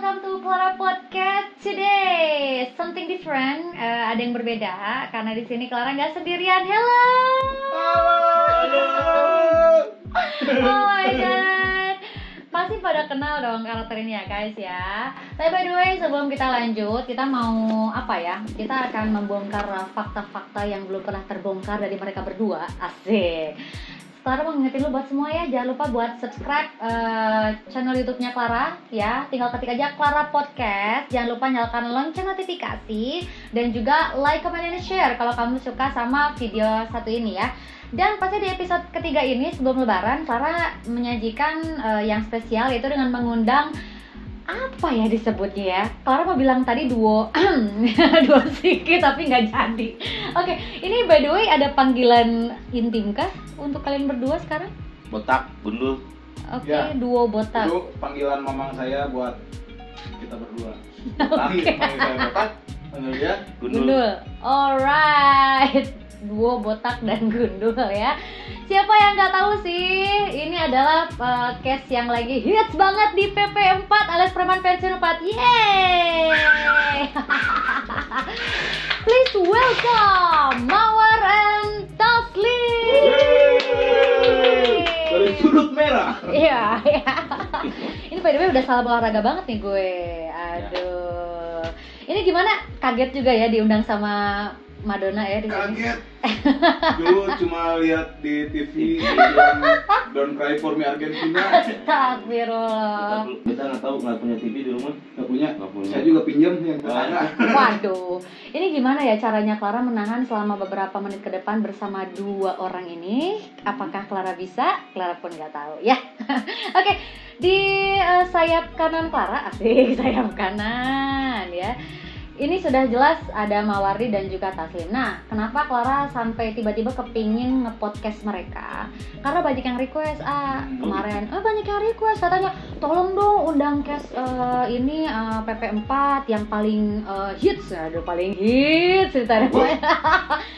welcome to Clara Podcast today. Something different, ada yang berbeda karena di sini Clara nggak sendirian. Hello. Oh my god. Pasti pada kenal dong karakter ini ya guys ya. Tapi by the way sebelum kita lanjut, kita mau apa ya? Kita akan membongkar fakta-fakta yang belum pernah terbongkar dari mereka berdua. Asik. Clara mau ngingetin lu buat semua ya, jangan lupa buat subscribe channel YouTube-nya Clara ya. Tinggal ketik aja Clara Podcast. Jangan lupa nyalakan lonceng notifikasi dan juga like, comment, dan share kalau kamu suka sama video satu ini ya. Dan pasti di episode ketiga ini sebelum lebaran Clara menyajikan yang spesial, yaitu dengan mengundang apa ya disebutnya ya? Clara mau bilang tadi duo duo sedikit tapi nggak jadi. Oke, ini by the way ada panggilan intim kah untuk kalian berdua sekarang? Botak, gundul. Oke, Ya, duo botak. Itu panggilan mamang saya buat kita berdua. Oke. Panggil saya botak, panggil dia Gundul. Alright. Duo botak dan gundul ya. Siapa yang nggak tahu sih, ini adalah case yang lagi hits banget di PP4 alias Preman Pensiun 4. Yeay. Please welcome Mawar and Taslim. dari sudut merah. Iya, iya. Ini by the way udah salam olahraga banget nih gue. Aduh. Ini gimana? Kaget juga ya diundang sama Madonna ya di sini. Kaget. Dulu cuma lihat di TV yang Don't Cry For Me Argentina. Astagfirullah. Kita nggak tahu, nggak punya TV di rumah. Nggak punya. Nggak punya. Saya juga pinjam yang tetangga. Waduh. Ini gimana ya caranya Clara menahan selama beberapa menit ke depan bersama dua orang ini? Apakah Clara bisa? Clara pun nggak tahu ya. Oke. Di sayap kanan Clara, asik sayap kanan ya. Ini sudah jelas ada Mawardi dan juga Taslim. Nah, kenapa Clara sampai tiba-tiba kepingin nge-podcast mereka? Karena banyak yang request, kemarin banyak yang request katanya, tolong dong undang cast ini PP4 yang paling hits, aduh paling hits ceritanya.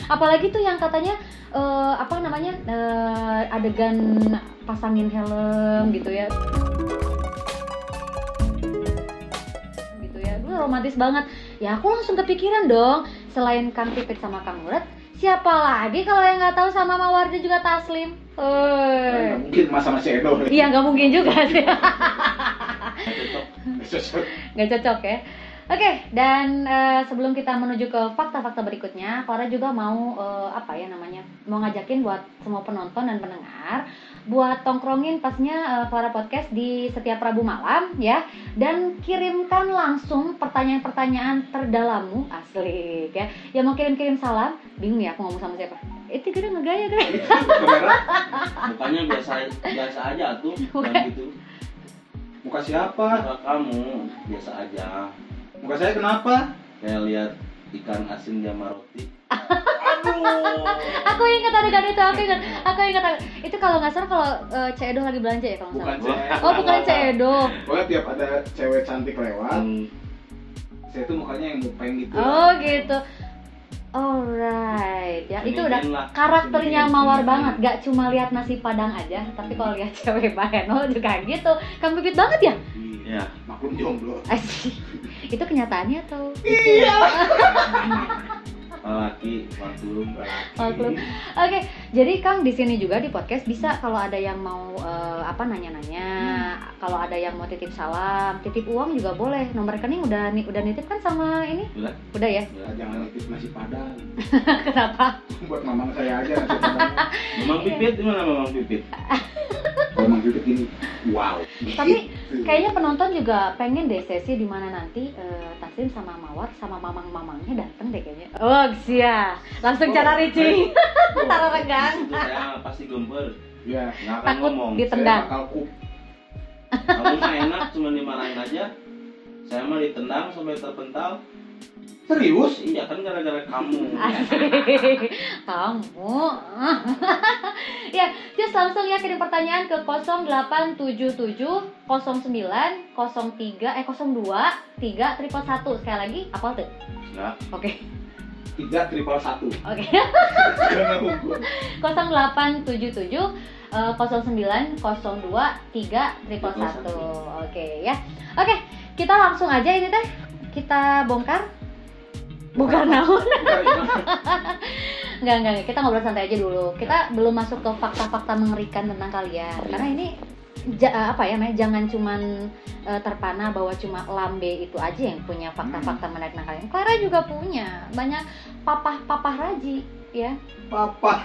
Apalagi tuh yang katanya adegan pasangin helm gitu ya. Romantis banget. Ya aku langsung kepikiran dong, selain Kang Pipit sama Kang Murad, siapa lagi kalau yang nggak tahu sama Mawardi juga Taslim? Nggak mungkin sama si Edo. Iya nggak mungkin juga sih. Cocok. Nggak cocok ya. Oke, dan sebelum kita menuju ke fakta-fakta berikutnya, Clara juga mau mau ngajakin buat semua penonton dan pendengar buat tongkrongin pasnya Clara Podcast di setiap Rabu malam ya, dan kirimkan langsung pertanyaan-pertanyaan terdalammu, asli ya. Yang mau kirim salam, bingung ya aku ngomong sama siapa? Itu gede ngegaya gede. Mukanya biasa aja tuh, dan gitu. Muka siapa? Muka kamu biasa aja. Muka saya kenapa? Kayak lihat ikan asin sama roti. Aku ingat adegan itu, aku ingat. Itu kalau nggak salah kalau Cik Edo lagi belanja ya kalau nggak Bukan salah. saya. Oh bukan Cik Edo. Pokoknya tiap ada cewek cantik lewat, saya tuh mukanya yang mupeng gitu. Oh gitu. Alright ya, itu udah Senihin lah. karakternya Senihin. Mawar banget. Gak cuma lihat nasi padang aja, tapi kalau lihat cewek Bahenol juga gitu. Kang Pipit banget ya? Iya. Maklum jomblo. Asik. Itu kenyataannya atau? Iya. Laki, maklum. Maklum. Oke, jadi Kang di sini juga di podcast bisa kalau ada yang mau nanya-nanya, kalau ada yang mau titip salam, titip uang juga boleh. Nomor rekening udah nitip kan sama ini? Udah? Udah ya? Jangan nitip nasi padang. Kenapa? Buat mamang saya aja nasi padang. Mamang Pipit, di mana Mamang Pipit? Mamang Pipit ini, wow. Tapi kayaknya penonton juga pengen deh sesi di mana nanti Taslim sama Mawar sama mamang-mamangnya dateng deh kayaknya. Oh, sia. Langsung cara ricing. Taruh renggang. Itu saya pasti gemper. Ya, Nggak akan Takut ngomong. ditendang. saya bakal kup. Kamu mah enak, cuma dimarahin aja. Saya mah ditendang sampai terpental. Serius? Iya kan gara-gara kamu. Asik. Kamu. Ya, just langsung ya kirim pertanyaan ke 0877 09 03 02 3111. Sekali lagi, apa tuh? Enggak. Oke. 3.111. Oke. Karena hukum. 0877 09 02 3111. Oke ya. Oke, kita langsung aja ini teh kita bongkar. Bukan naon. Enggak, kita ngobrol santai aja dulu. Kita belum masuk ke fakta-fakta mengerikan tentang kalian. Karena ini jangan cuman terpana bahwa cuma Lambe itu aja yang punya fakta-fakta menarik tentang kalian. Clara juga punya banyak papah raji, ya. Papa.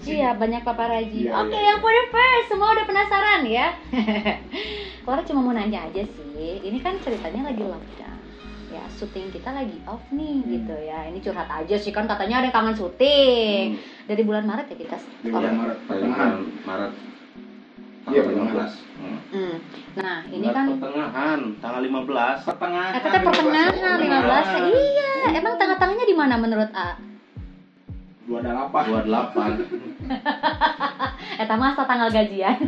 Iya, banyak paparazi. Iya, Oke, iya. yang for the first, semua udah penasaran ya. Clara cuma mau nanya aja sih. Ini kan ceritanya lagi lockdown. Ya, syuting kita lagi off nih gitu ya. Ini curhat aja sih kan katanya ada yang kangen syuting. Dari bulan Maret ya kita. Di bulan Maret, Dari pertengahan. Maret. Iya, Tanggal pertengahan. 15. Nah, ini Bulan kan pertengahan, tanggal 15. Pertengahan. kata pertengahan 15. Iya, emang tengah-tengahnya di mana menurut A? 28. 28. Eta mah asal tanggal gajian.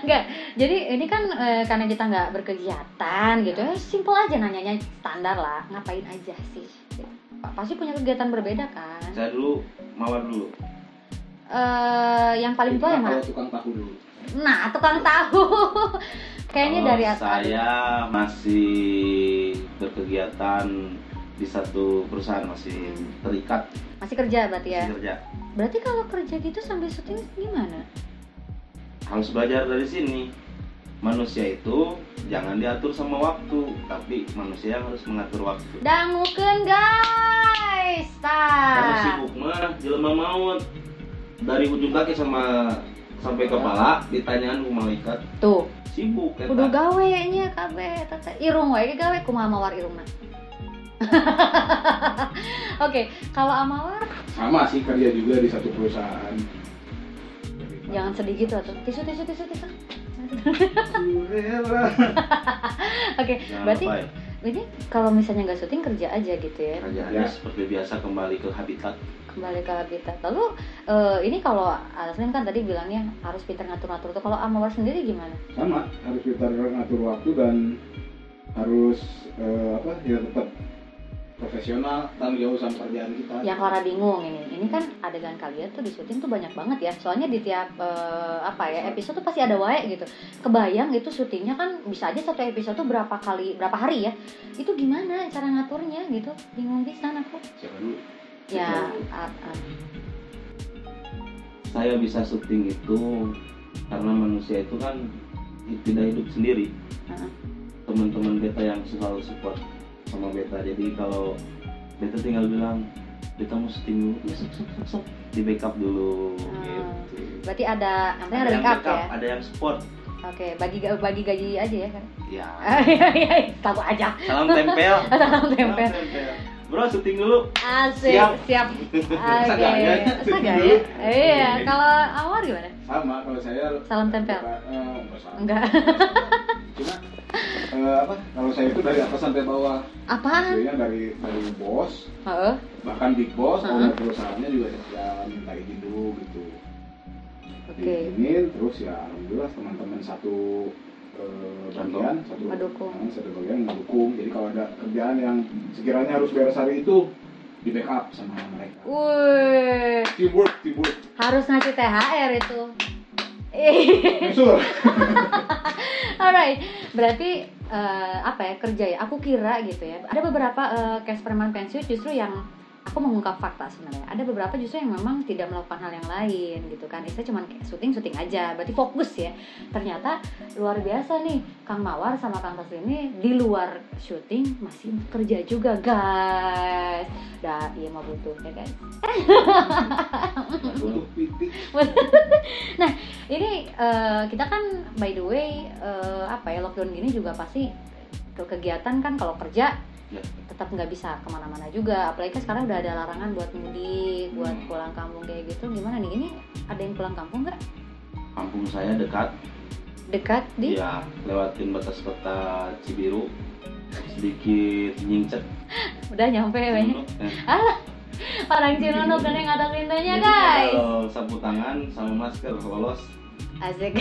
Enggak. Jadi ini kan karena kita nggak berkegiatan gitu ya, simple aja nanyanya standar lah. Ngapain aja sih? Pasti punya kegiatan berbeda kan? Saya dulu, Mawar dulu. Yang paling tua yang mana? Kalau tukang tahu dulu. Nah, tukang tahu. Kayaknya Kalau dari atas. saya masih berkegiatan di satu perusahaan, masih terikat, Masih kerja berarti ya? masih kerja. Berarti kalau kerja gitu sambil syuting gimana? Harus belajar dari sini. Manusia itu jangan diatur sama waktu, tapi manusia yang harus mengatur waktu. Dangukeun guys. Kalau Tah. sibuk mah jelema maut. Dari ujung kaki sampai kepala ditanyakan ku malaikat. Tuh, Sibuk kudu eta. gawe nya kabeh eta teh. Irung wae gawe kumaha mawar irungna. Oke, kalau Amawar Sama sih kerja juga di satu perusahaan. jangan sedih gitu atuh. Tisu. Oke, Jangan berarti lupa ya, ini kalau misalnya nggak syuting kerja aja gitu ya, kerjaannya Ya. seperti biasa kembali ke habitat. kembali ke habitat. Lalu ini kalau Alasmin kan tadi bilangnya harus pintar ngatur-ngatur tuh. Kalau Amawar sendiri gimana? Sama, harus kita ngatur waktu dan harus ya tetap profesional, tanggung jawab sama kerjaan kita. Yang Clara bingung ini kan adegan kalian tuh di syuting tuh banyak banget ya. Soalnya di tiap episode tuh pasti ada wae gitu. Kebayang itu syutingnya kan bisa aja satu episode tuh berapa hari ya. Itu gimana cara ngaturnya gitu? Bingung pisan aku. Siapa dulu? Ya, Saya bisa syuting itu karena manusia itu kan tidak hidup sendiri. Heeh. Teman-teman beta yang selalu support sama beta. Jadi kalau beta tinggal bilang beta mau syuting dulu, ya sok di backup dulu gitu. Berarti ada yang backup ya. ada yang support. Oke, bagi gaji aja ya kan. Ya. Tahu aja. Salam tempel. Salam tempel. Bro, syuting dulu. Asik, siap. Oke. Sagaya. Sagaya. Iya, kalau Amawar gimana? Sama, kalau saya Salam tempel. Enggak. Cuma kalau saya itu dari atas sampai bawah. Apaan? Maksudnya dari bos, Heeh. bahkan big boss, Uh-huh. owner perusahaannya juga ya minta izin dulu gitu. Oke. Diizinin, terus ya alhamdulillah teman-teman satu bagian, satu bagian mendukung. Jadi kalau ada kerjaan yang sekiranya harus beres hari itu, di backup sama mereka. Wih, Teamwork. harus ngasih THR itu. Usul. Alright, berarti kerja ya? Aku kira gitu ya. Ada beberapa case preman pensiun justru yang aku mengungkap fakta sebenarnya. Ada beberapa justru yang memang tidak melakukan hal yang lain gitu kan. Itu cuma kayak syuting aja. Berarti fokus ya. Ternyata luar biasa nih Kang Mawar sama Kang Taslim ini di luar syuting masih kerja juga guys. Dah iya mah butuh ya guys. Untuk pitik. Nah ini kita kan by the way lockdown gini juga pasti kegiatan kan kalau kerja Ya. tetap nggak bisa kemana-mana juga, apalagi kan sekarang udah ada larangan buat mudik, buat pulang kampung kayak gitu. Gimana nih, ini ada yang pulang kampung nggak? Kampung saya dekat Di ya, lewatin batas kota Cibiru, sedikit nyincet. udah nyampe banyak Alah. orang Cinunuk kan yang atas pintunya Jadi guys. kalau sapu tangan sama masker lolos. Asik.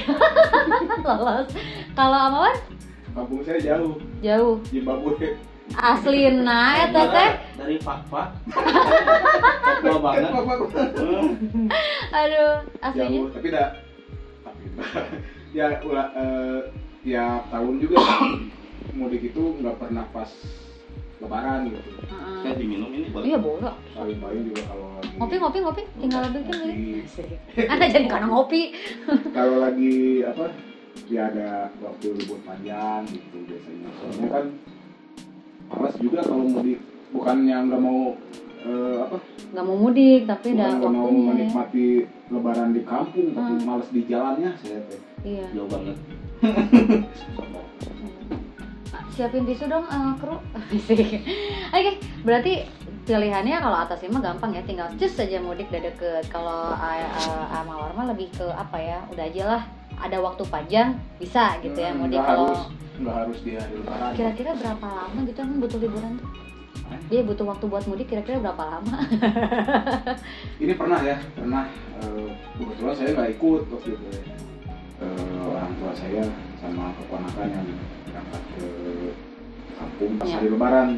Lolos. Kalau Amawar Kampung saya jauh, jauh Zimbabwe. aslina eta teh. Dari Fakfa. Tua banget. Aduh, aslinya Jauh, tapi ya tiap tahun juga mudik itu nggak pernah pas lebaran gitu. Kayak diminum ini boleh. Iya boleh. Saling bayar juga kalau lagi Ngopi, tinggal bikin lagi, ini. Anda jadi karena ngopi. kalau lagi apa? Ya ada waktu libur panjang gitu biasanya. Soalnya kan malas juga kalau mudik. Bukannya nggak mau Nggak mau mudik, tapi bukan udah nggak mau waktunya. menikmati lebaran di kampung, tapi malas di jalannya saya teh. Iya. Jauh banget. Siapin tisu dong, kru. Oke, berarti pilihannya kalau atasnya mah gampang ya, tinggal cus aja mudik udah deket. Kalau Mawar mah lebih ke apa ya, udah aja lah, ada waktu panjang bisa gitu ya mudik. Kalau nggak harus di hari lebaran. kira-kira berapa lama gitu emang butuh liburan tuh? Dia butuh waktu buat mudik kira-kira berapa lama? Ini pernah kebetulan saya nggak ikut waktu itu ya. Orang tua saya sama keponakan yang berangkat ke kampung pas hari lebaran.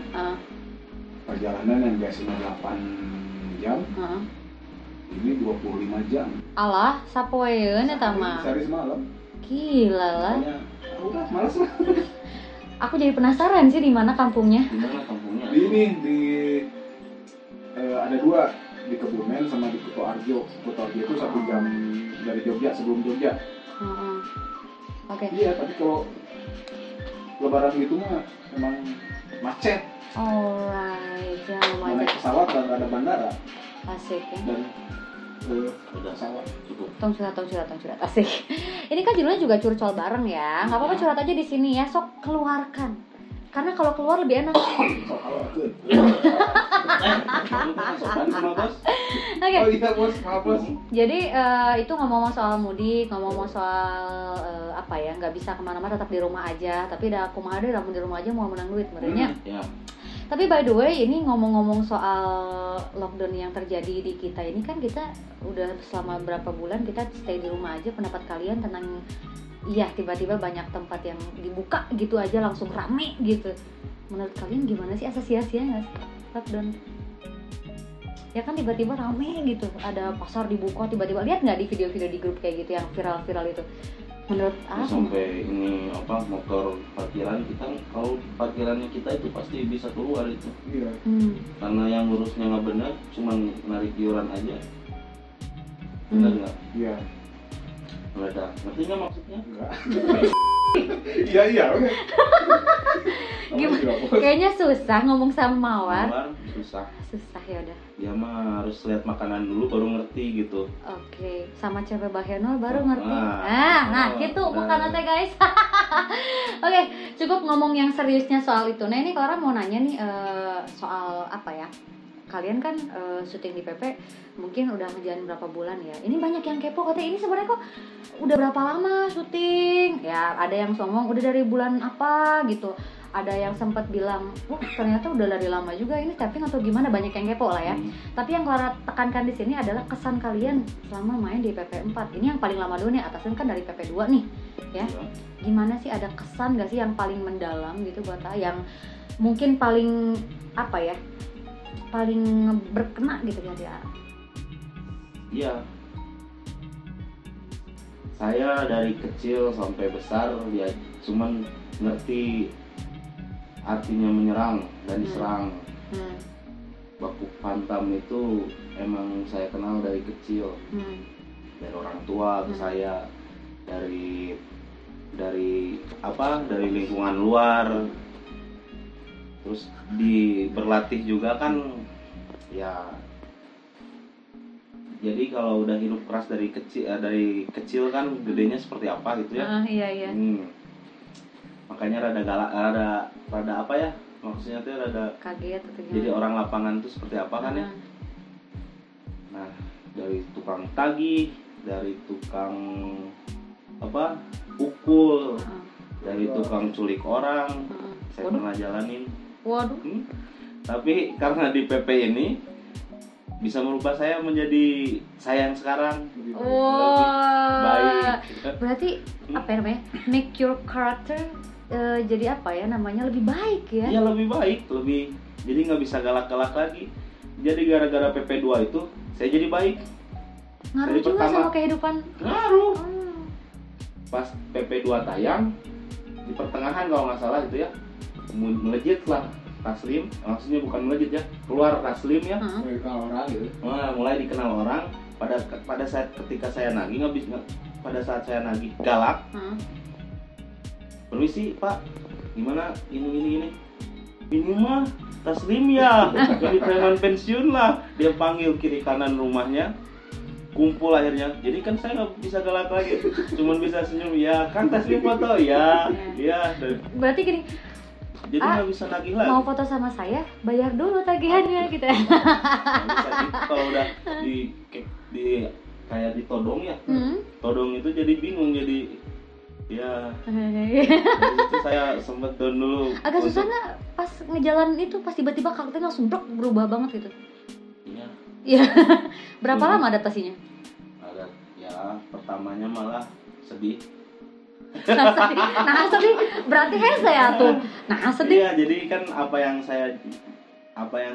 Perjalanan yang biasanya 8 jam ini 25 jam. Alah, sapoeun eta mah. Sehari semalam. Gila lah. Makanya, udah malas lah. Aku jadi penasaran sih di mana kampungnya. Di mana kampungnya? Ada 2 di Kebumen sama di Kuto Arjo. Kuto Arjo itu 1 jam dari Jogja, sebelum Jogja. Oke. Iya, tapi kalau lebaran gitu mah emang macet. Alright, ya lumayan Naik pesawat dan nggak ada bandara asik ya. dan Udah pesawat. cukup. Tong curhat asik. Ini kan judulnya juga curcol bareng ya. Nggak apa-apa curhat aja di sini ya. Sok keluarkan. Karena kalau keluar lebih enak. So kalau aku. Sopan sama bos. Oke. Oh iya bos, maaf bos. Jadi itu ngomong soal mudik, ngomong soal apa ya, nggak bisa kemana-mana, tetap di rumah aja. Tapi dah kumaha deh, namun di rumah aja mau menang duit merenya. Ya. Tapi by the way, ini ngomong-ngomong soal lockdown yang terjadi di kita ini kan kita udah selama berapa bulan kita stay di rumah aja. Pendapat kalian tentang iya tiba-tiba banyak tempat yang dibuka gitu aja langsung rame gitu. Menurut kalian gimana sih, asosiasinya nggak sih lockdown? Ya kan tiba-tiba rame gitu, ada pasar dibuka tiba-tiba. Lihat nggak di video-video di grup kayak gitu yang viral-viral itu? Menurut Sampai ini motor parkiran kita, kalau parkirannya kita itu pasti bisa keluar itu. Iya. Karena yang ngurusnya nggak benar, cuman narik iuran aja. Benar nggak? Iya. Meledak. Ngerti nggak maksudnya? Enggak. Iya, oke. Gimana? Kayaknya susah ngomong sama Mawar. Mawar susah. Susah ya udah. Dia mah harus lihat makanan dulu baru ngerti gitu. Oke, sama cewek bahenol baru ngerti. Nah, Gitu bukan teh guys. Oke, cukup ngomong yang seriusnya soal itu. Nah, ini Clara mau nanya nih soal apa ya? Kalian kan syuting di PP mungkin udah ngejalanin berapa bulan ya. Ini banyak yang kepo katanya ini sebenarnya kok udah berapa lama syuting? Ya, ada yang ngomong udah dari bulan apa gitu. Ada yang sempat bilang, wah ternyata udah dari lama juga ini tapping atau gimana, banyak yang kepo lah ya. Tapi yang Clara tekankan di sini adalah kesan kalian selama main di PP4. Ini yang paling lama dulu nih, atasan kan dari PP2 nih, ya. Gimana sih, ada kesan gak sih yang paling mendalam gitu buat yang mungkin paling apa ya? Paling berkena gitu ya dia. Iya. Saya dari kecil sampai besar dia cuman ngerti artinya menyerang dan diserang. Baku Pantam itu emang saya kenal dari kecil. Dari orang tua ke saya, dari lingkungan luar. Terus berlatih juga kan ya. Jadi kalau udah hidup keras dari kecil kan gedenya seperti apa gitu ya. Iya. Makanya rada galak, rada apa ya, maksudnya tuh rada kaget atau gimana? Jadi orang lapangan tuh seperti apa kan ya. Nah, dari tukang tagih, dari tukang pukul, dari tukang culik orang, saya pernah jalanin. Waduh. Tapi karena di PP ini bisa merubah saya menjadi saya yang sekarang. Baik. Berarti apa ya namanya? Make your character jadi apa ya namanya, lebih baik ya? Iya, lebih baik, jadi nggak bisa galak-galak lagi. Jadi gara-gara PP2 itu saya jadi baik. Ngaruh juga sama kehidupan. Ngaruh. Pas PP2 tayang, di pertengahan kalau nggak salah itu ya, melejit lah Taslim, maksudnya bukan melejit ya, keluar Taslim ya. Dikenal orang gitu. Mulai dikenal orang pada saat ketika saya nagih pada saat saya nagih galak. Permisi Pak, gimana ini mah Taslim ya, jadi preman pensiun lah. Dia panggil kiri kanan rumahnya, kumpul akhirnya. Jadi kan saya nggak bisa galak lagi, cuman bisa senyum ya. Kan Taslim foto ya, ya. Berarti gini, jadi nggak bisa nagih lagi. mau foto sama saya, bayar dulu tagihannya gitu. Bisa gitu kalau udah di kayak ditodong ya, todong itu jadi bingung jadi. Ya, itu saya sempet down dulu. Agak susah nggak pas ngejalanin itu, pas tiba-tiba karakternya langsung berubah banget gitu? Iya. Iya. Berapa lama adaptasinya? Ada, ya pertamanya malah sedih. Nah sedih, berarti hese ya tuh. Nah sedih. Iya, jadi kan apa yang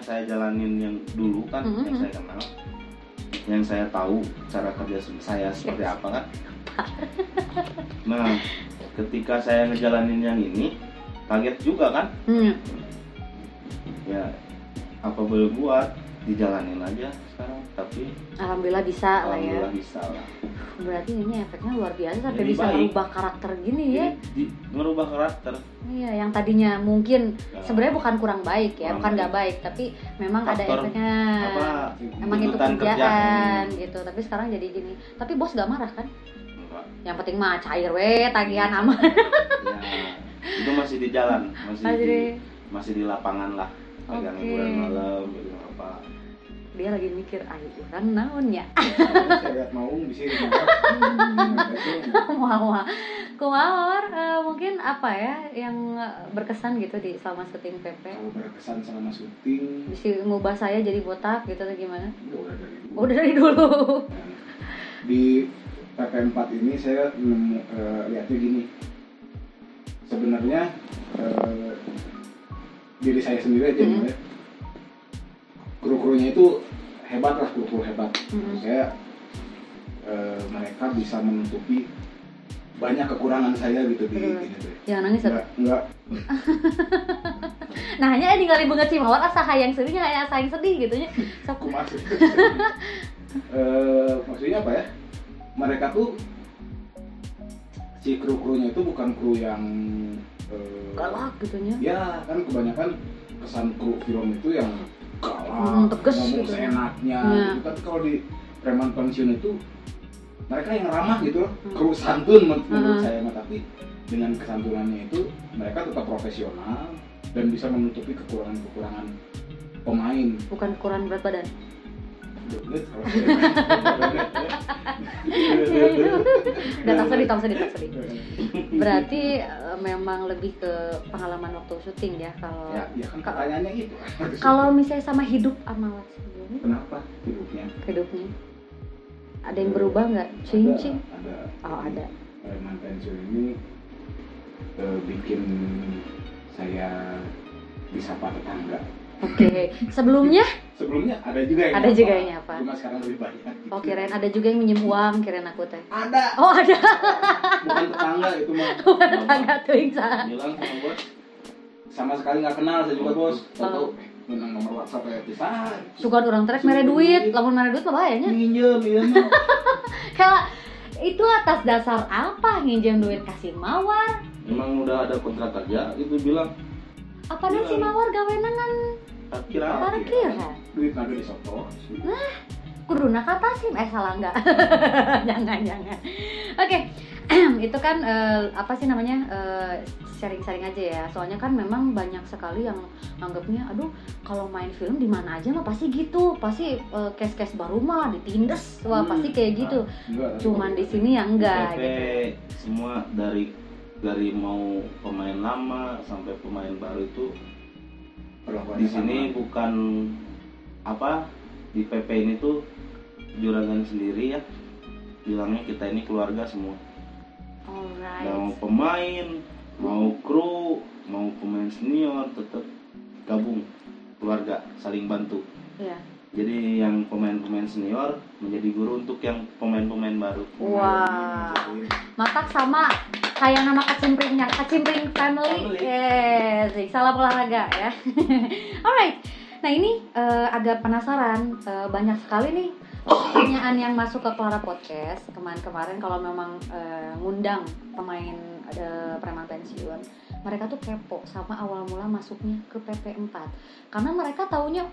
saya jalanin yang dulu kan, yang saya kenal, yang saya tahu cara kerja saya seperti apa kan. Nah, ketika saya ngejalanin yang ini, kaget juga kan? Ya, apa boleh buat, dijalanin aja sekarang. Tapi alhamdulillah bisa lah ya. Alhamdulillah bisa lah. Berarti ini efeknya luar biasa sampai Jadi bisa baik. merubah karakter gini ya. Merubah karakter. Iya, yang tadinya mungkin Ya. sebenarnya bukan kurang baik ya, Kurang bukan nggak baik. baik, tapi memang ada Faktor efeknya. Emang itu tuntutan kerjaan gitu, tapi sekarang jadi gini. Tapi bos gak marah kan? Enggak. Yang penting mah cair we, tagihan aman. Ya, itu masih di jalan, masih di lapangan lah. Pegang Oke. hiburan malam, gitu apa. Dia lagi mikir, ayo orang naon ya. Saya lihat Maung di sini. Kumawar, mungkin apa ya yang berkesan gitu di selama syuting PP? Kalau berkesan selama syuting, Bisa ngubah saya jadi botak gitu atau gimana? udah dari dulu. Udah dari dulu. Di PP4 ini saya lihatnya gini. Sebenarnya diri saya sendiri aja ya. Kru-krunya itu hebat lah, kru hebat. Saya mereka bisa menutupi banyak kekurangan saya gitu di ini tuh. Jangan nangis ya. Enggak. Nah, hanya ningali banget sih mawar asa hayang sedih aya asa hayang sedih gitu nya. Aku masuk. Maksudnya apa ya? Mereka tuh si kru-krunya itu bukan kru yang galak gitu nya. ya kan kebanyakan kesan kru film itu yang galak, tegas ngomong gitu. seenaknya Ya. gitu. Tapi kalau di preman pensiun itu mereka yang ramah gitu loh, kru santun menurut saya mah. Tapi dengan kesantunannya itu mereka tetap profesional dan bisa menutupi kekurangan pemain. Bukan ukuran berat badan. Kalau Udah tak sedih. Berarti memang lebih ke pengalaman waktu syuting ya kalau ya kan pertanyaannya gitu. kalau misalnya sama hidup Amawat sendiri, Kenapa hidupnya? Ada yang berubah nggak? Cing. Ada. Oh, ada. Preman pensiun ini bikin saya disapa tetangga. Oke. Sebelumnya Sebelumnya ada juga yang Ada juga yang nyapa. Cuma sekarang lebih banyak gitu. oh kirain ada juga yang minjem uang, kirain aku teh. Ada. Oh, ada. Bukan tetangga itu mah. Tetangga tuh Insa. Bilang sama bos, Sama sekali nggak kenal saya juga bos. Oh. Tahu tentang nomor WhatsApp ya bisa. Suka orang trek mere duit, lamun mere duit mah bahayanya. Minjem mah. Kayak itu atas dasar apa nginjem duit kasih mawar? memang udah ada kontrak kerja, itu bilang Apa nih si mawar gawenangan parkir apa? parkiran? Duit naga di soto. Kuduna kata sih, salah nggak? jangan. Oke, itu kan apa sih namanya sharing-sharing aja ya. Soalnya kan memang banyak sekali yang anggapnya, aduh kalau main film di mana aja mah pasti gitu, pasti case-case baru mah ditindes, wah pasti kayak gitu. Enggak. Cuman di sini ya enggak. PP Gitu. semua dari mau pemain lama sampai pemain baru itu di sini bukan apa, di PP ini tuh juragan sendiri ya, bilangnya kita ini keluarga semua. Alright. Mau pemain, mau kru, mau pemain senior, tetap gabung keluarga, saling bantu. Iya. Jadi yang pemain-pemain senior menjadi guru untuk yang pemain-pemain baru. Wah. Matak sama kayak nama kecimpringnya, kecimpring family. Yes, salam olahraga ya. Alright. Nah ini agak penasaran, banyak sekali nih pertanyaan yang masuk ke Clara Podcast kemarin kalau memang ngundang pemain preman pensiun, mereka tuh kepo sama awal mula masuknya ke PP4 karena mereka taunya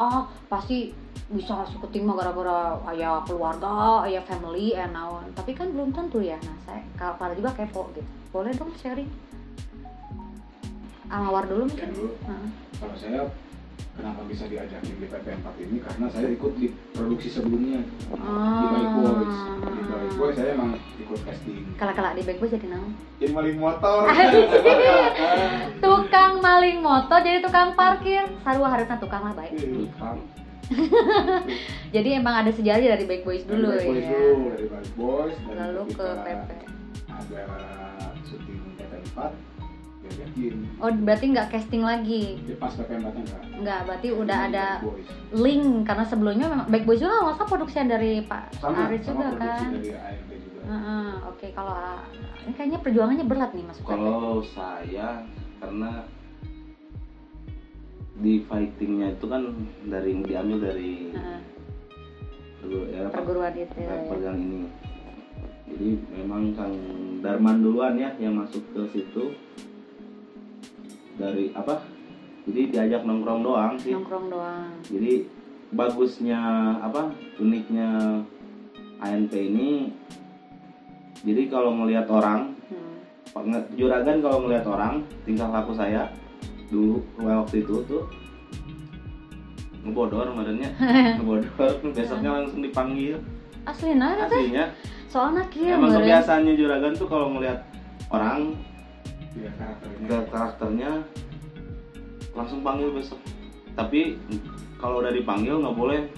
pasti bisa masuk ke tim gara-gara ayah keluarga, ayah family, naon, tapi kan belum tentu ya. Nah saya Clara juga kepo gitu, boleh dong sharing? Mawar dulu mungkin. Kalau saya kenapa bisa diajakin di PP4 ini karena saya ikut di produksi sebelumnya di Bike Boys. Di Bike Boys saya emang ikut casting. Kalau di Bike Boys jadi naon? Jadi maling motor. Tukang maling motor jadi tukang parkir. Sarua harusnya tukang lah baik. Tukang. Jadi emang ada sejarah dari Bike Boys dulu dari Bike Boys ya. dulu, dari Bike Boys Lalu ke PP. Ada syuting PP4. Yakin. Oh berarti nggak casting lagi? Di pas PP4-nya nggak, berarti udah ada link karena sebelumnya memang Bike Boys juga nggak usah produksian dari Pak Aris juga kan? Dari ART juga. Oke, kalau ini kayaknya perjuangannya berat nih masuk. Kalau saya karena di fightingnya itu kan diambil dari perguruan itu. Perguruan ini. Jadi memang Kang Darman duluan ya yang masuk ke situ. Dari apa? Jadi diajak nongkrong doang sih. Nongkrong doang. Jadi bagusnya uniknya ANP ini. Jadi kalau ngelihat orang, juragan kalau ngelihat orang, tingkah laku saya dulu waktu itu tuh ngebodor badannya, ngebodor, besoknya langsung dipanggil. Aslinya. Soalnya emang kebiasaannya juragan tuh kalau ngelihat orang ya, karakternya langsung panggil besok. Tapi kalau udah dipanggil nggak boleh.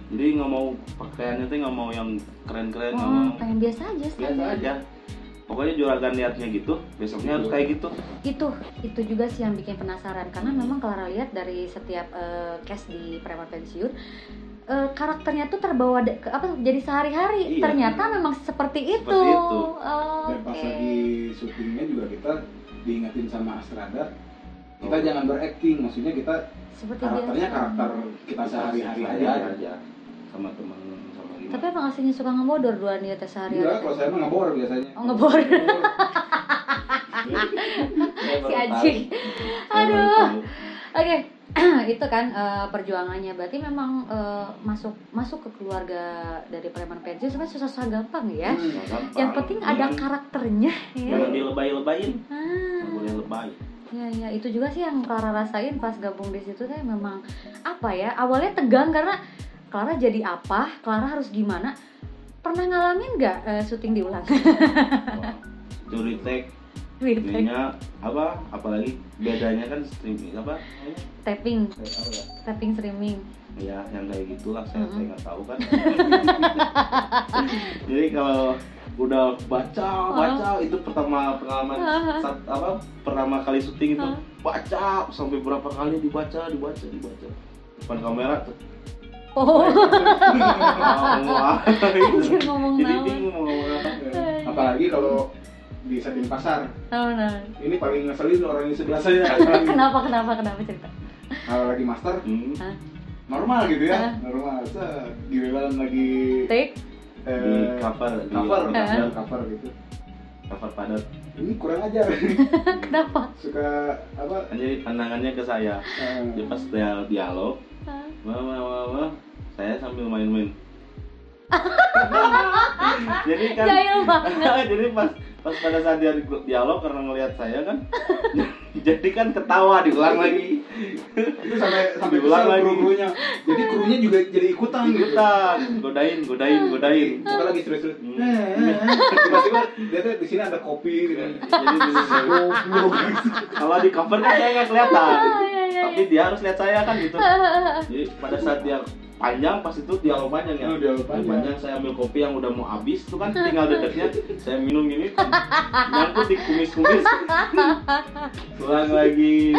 Jadi nggak mau pakaiannya tuh nggak mau yang keren-keren, nggak mau. Pengen biasa aja. Pokoknya juragan liatnya gitu, besoknya harus kayak gitu. Itu juga sih yang bikin penasaran karena memang Clara lihat dari setiap cast di preman pensiun. Karakternya tuh terbawa jadi sehari-hari. Iya. Ternyata memang seperti itu. Dan pas lagi syutingnya juga kita diingetin sama Astrada, kita jangan berakting, maksudnya kita seperti karakternya biasa. karakter kita sehari-hari aja. Sama teman sama gimana. Tapi emang aslinya suka ngebodor duluan dia teh sehari-hari. Enggak, kalau saya mah ngebor biasanya. Ngebor. Si anjing. Aduh. Oke. Itu kan perjuangannya. Berarti memang masuk ke keluarga dari preman pensiun sebenarnya susah-susah gampang ya. Gampang. Yang penting ada karakternya ya. Jangan dilebay-lebayin. Nggak boleh lebay. Ya itu juga sih yang Clara rasain pas gabung di situ teh memang awalnya tegang karena Clara jadi apa, Clara harus gimana. Pernah ngalamin nggak syuting diulang? Curi tag, ininya apalagi bedanya kan streaming tapping streaming. Ya yang kayak gitulah saya nggak tahu kan. Jadi kalau udah baca itu pengalaman pertama kali syuting itu baca sampai berapa kali dibaca depan kamera tuh. Anjir ngomong Jadi naon. bingung mau ngomong apa. Apalagi kalau di setting pasar. Nah. Ini paling ngeselin orang di sebelah saya. Kenapa cerita? Kalau lagi master, normal gitu ya, normal. Giliran lagi Take di cover gitu. Cover padat. Ini kurang ajar. kenapa? Suka apa? Jadi pandangannya ke saya. Dia pas dialog, wah, saya sambil main-main. Jadi kan, Jahil banget. jadi pas pada saat dia dialog karena ngelihat saya kan, jadi kan ketawa diulang lagi. Itu sampai diulang kesel lagi. kru-krunya. Jadi krunya juga jadi ikutan. godain. Kita lagi serius. Tiba-tiba dia tuh di sini ada kopi gitu. Jadi kalau di cover kan saya nggak kelihatan, tapi dia harus lihat saya kan gitu. Jadi pada saat dia panjang pas itu dialog panjang ya. Dialog panjang. Saya ambil kopi yang udah mau habis itu kan tinggal dekatnya saya minum gini nyangkut di kumis-kumis. Ulang lagi.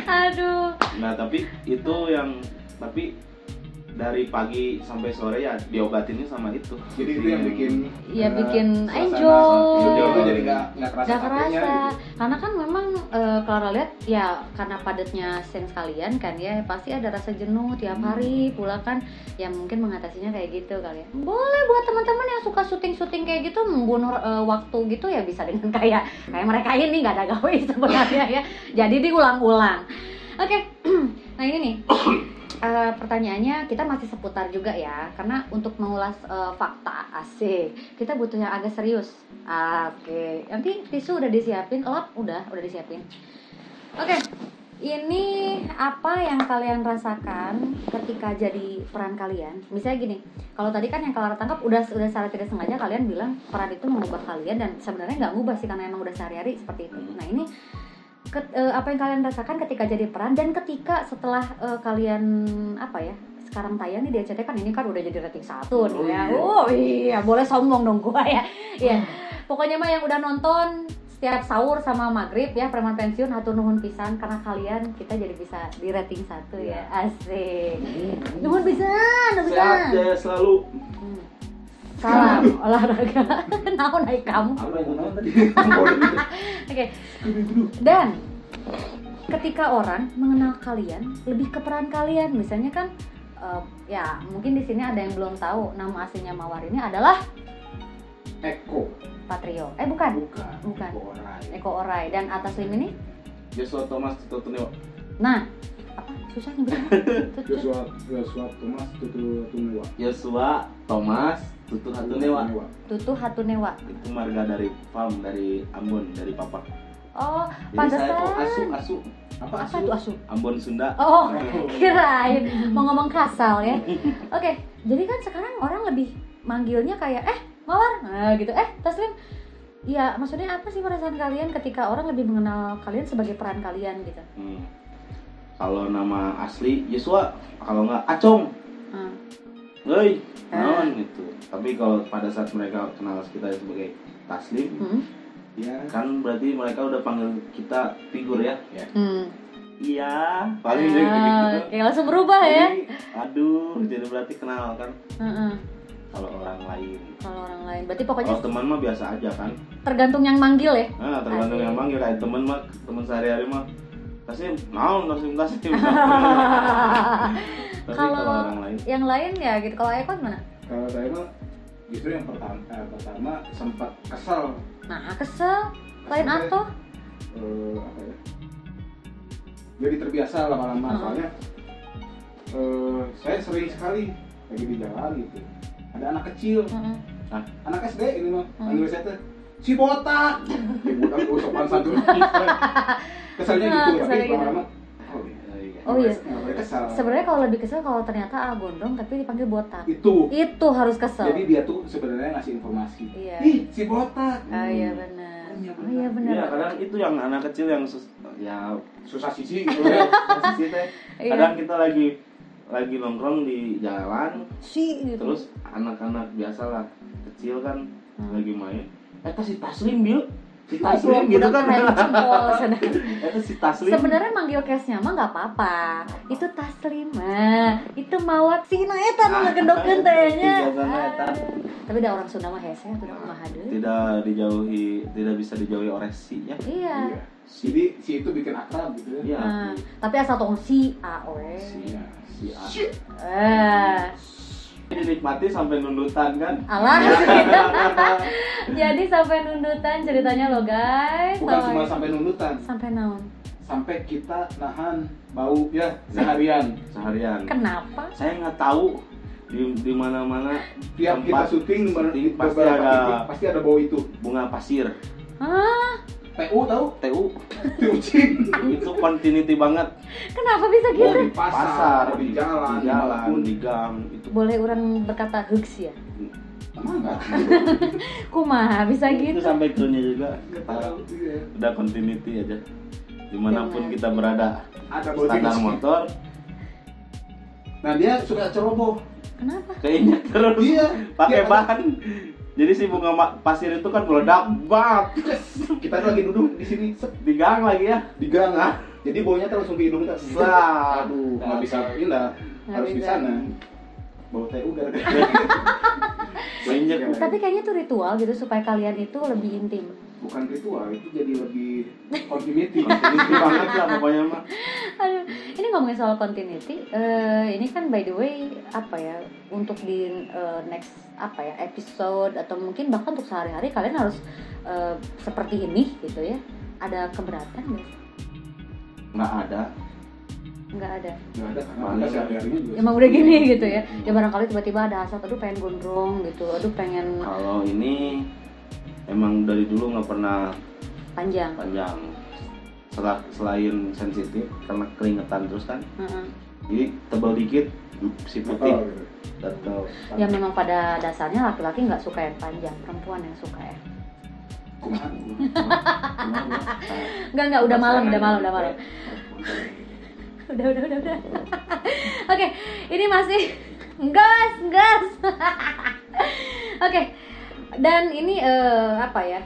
Aduh. Nah tapi dari pagi sampai sore ya diobatinnya sama itu. Jadi itu yang bikin Iya bikin suasana enjoy. studio itu jadi nggak kerasa Gak capeknya kerasa, gitu. karena kan memang Clara lihat ya karena padatnya scene sekalian kan ya pasti ada rasa jenuh tiap hari pula kan, ya mungkin mengatasinya kayak gitu kali ya. Boleh buat teman-teman yang suka syuting-syuting kayak gitu membunuh waktu gitu ya bisa dengan kayak mereka ini nggak ada gawe sebenarnya ya, jadi diulang-ulang. Oke, nah ini nih. Pertanyaannya kita masih seputar juga ya, karena untuk mengulas fakta asik kita butuh yang agak serius. Oke, nanti tisu udah disiapin, lap udah disiapin. Oke, ini apa yang kalian rasakan ketika jadi peran kalian? Misalnya gini, kalau tadi kan yang Clara tangkap udah secara tidak sengaja kalian bilang peran itu mengubah kalian, dan sebenarnya nggak ngubah sih karena emang udah sehari-hari seperti itu. Nah ini apa yang kalian rasakan ketika jadi peran dan ketika setelah kalian apa ya sekarang tayang nih di RCTI kan, ini kan udah jadi rating 1 nih ya. Oh iya, boleh sombong dong gua ya. Iya. Pokoknya mah yang udah nonton setiap sahur sama maghrib ya, preman pensiun hatur nuhun pisan karena kalian kita jadi bisa di rating 1 ya. Asik. Nuhun pisan, Sehat ya selalu. Salam olahraga. Naon naik kamu. Apa yang nonton tadi? Oke. Dan ketika orang mengenal kalian lebih ke peran kalian, misalnya kan ya mungkin di sini ada yang belum tahu nama aslinya Mawar ini adalah Eko. Patrio. Bukan. Bukan. Eko Orai. Dan atas lim ini? Joshua Thomas Tutuneo. Nah, apa susah nyebutnya? Joshua Thomas Tutuneo. Joshua Thomas Tutuneo. Tutu Hatunewa. Itu marga dari farm dari Ambon, dari papa. Oh, Jadi saya pantesan. asu. Apa itu asu? Ambon Sunda. Oh, kirain mau ngomong kasal ya. Oke, jadi kan sekarang orang lebih manggilnya kayak Mawar, nah gitu. Taslim. Ya, maksudnya apa sih perasaan kalian ketika orang lebih mengenal kalian sebagai peran kalian gitu? Kalau nama asli Joshua, kalau nggak Acong. Woi, naon gitu. Tapi kalau pada saat mereka kenal kita sebagai Taslim, Ya. kan berarti mereka udah panggil kita figur ya. Iya, paling Oke, gitu. langsung berubah ya. Jadi, aduh, jadi berarti kenal kan. Heeh. Kalau orang lain. Kalau orang lain, berarti pokoknya Kalau teman mah biasa aja kan. tergantung yang manggil ya. Nah, tergantung Asik. yang manggil, kayak teman sehari-hari mah. Taslim, naon Taslim. Tapi kalau orang lain, yang lain ya gitu. Kalau Eko gimana? Kalau saya mah justru yang pertama sempat kesel. Nah, kesel. Lain Sampai, atau? apa ya? Jadi terbiasa lama-lama soalnya saya sering sekali lagi di jalan gitu. Ada anak kecil, anak SD ini mah, panggil saya tuh si botak. Ya botak gue sopan santun. Keselnya gitu, keselnya tapi gitu. lama-lama Oh iya. kesal. Sebenarnya kalau lebih kesel kalau ternyata gondrong tapi dipanggil botak. Itu Harus kesel. jadi dia tuh sebenarnya ngasih informasi. Iya. Ih, si botak. Iya benar. Iya, Oh iya benar. iya kadang itu yang anak kecil yang Susah sisi gitu ya. sisi teh. Iya. Kadang kita lagi nongkrong di jalan, Si gitu. terus anak-anak biasa lah kecil kan lagi main. Si Taslim Bil, si Taslim gitu kan. Itu si Taslim. Sebenarnya manggil case-nya mah nggak apa-apa. Itu Taslim mah. Itu Mawar si eta nu ngegendokeun teh nya. Biasana eta. Tapi da orang Sunda mah hese atuh kumaha deui. Tidak bisa dijauhi oleh si ya. Iya. Jadi si itu bikin akrab gitu ya. Iya. Nah, tapi asal tong si A we. Si A. Dinikmati sampai nundutan kan. Alah. Jadi sampai nundutan ceritanya lo guys. Bukan cuma sampai nundutan, sampai naon? sampai kita nahan bau ya seharian. Kenapa? Saya nggak tahu di mana-mana Tiap kita tempat syuting syuting pasti beberapa ada titik, pasti ada bau itu. bunga pasir. Hah? TU tahu? TU Kucing. itu continuity banget. Kenapa bisa Bau gitu? di pasar, di jalan, di gang itu. Boleh orang berkata hugs ya? Emang enggak? Kumaha bisa Itu gitu? sampai krunya juga Tahu, iya. udah continuity aja. Dimanapun kita berada, Ada bau standar kucing. motor Nah dia suka ceroboh. Kenapa? keinjak terus Iya. pakai Iya. bahan. Jadi si bunga pasir itu kan meledak bak Kita lagi duduk di sini set, di gang lagi ya. di gang. Jadi baunya langsung ke hidung kita. Wah. Aduh, nggak bisa pindah. Nggak Harus di bisa. sana. bau TU gara-gara Banyak. Tapi kayaknya itu ritual gitu supaya kalian itu lebih intim. bukan ritual, itu jadi lebih continuity. Continuity banget lah pokoknya mah. Aduh, ini ngomongin soal continuity, ini kan by the way apa ya, untuk di next apa ya episode atau mungkin bahkan untuk sehari-hari kalian harus seperti ini gitu ya. Ada keberatan nggak? Nggak ada. Nggak ada karena Paling kita sehari-harinya juga Emang udah gini gitu ya. Ya barangkali tiba-tiba ada hasrat, aduh pengen gondrong gitu, aduh pengen Kalau ini emang dari dulu nggak pernah panjang. Selain sensitif karena keringetan terus kan. Heeh. Jadi tebal dikit si putih. Betul, gitu. Betul. Ya memang pada dasarnya laki-laki nggak suka yang panjang, perempuan yang suka ya. Kumaha? Enggak, udah malam. Udah. Oke, ini masih gas. Oke. Dan ini apa ya?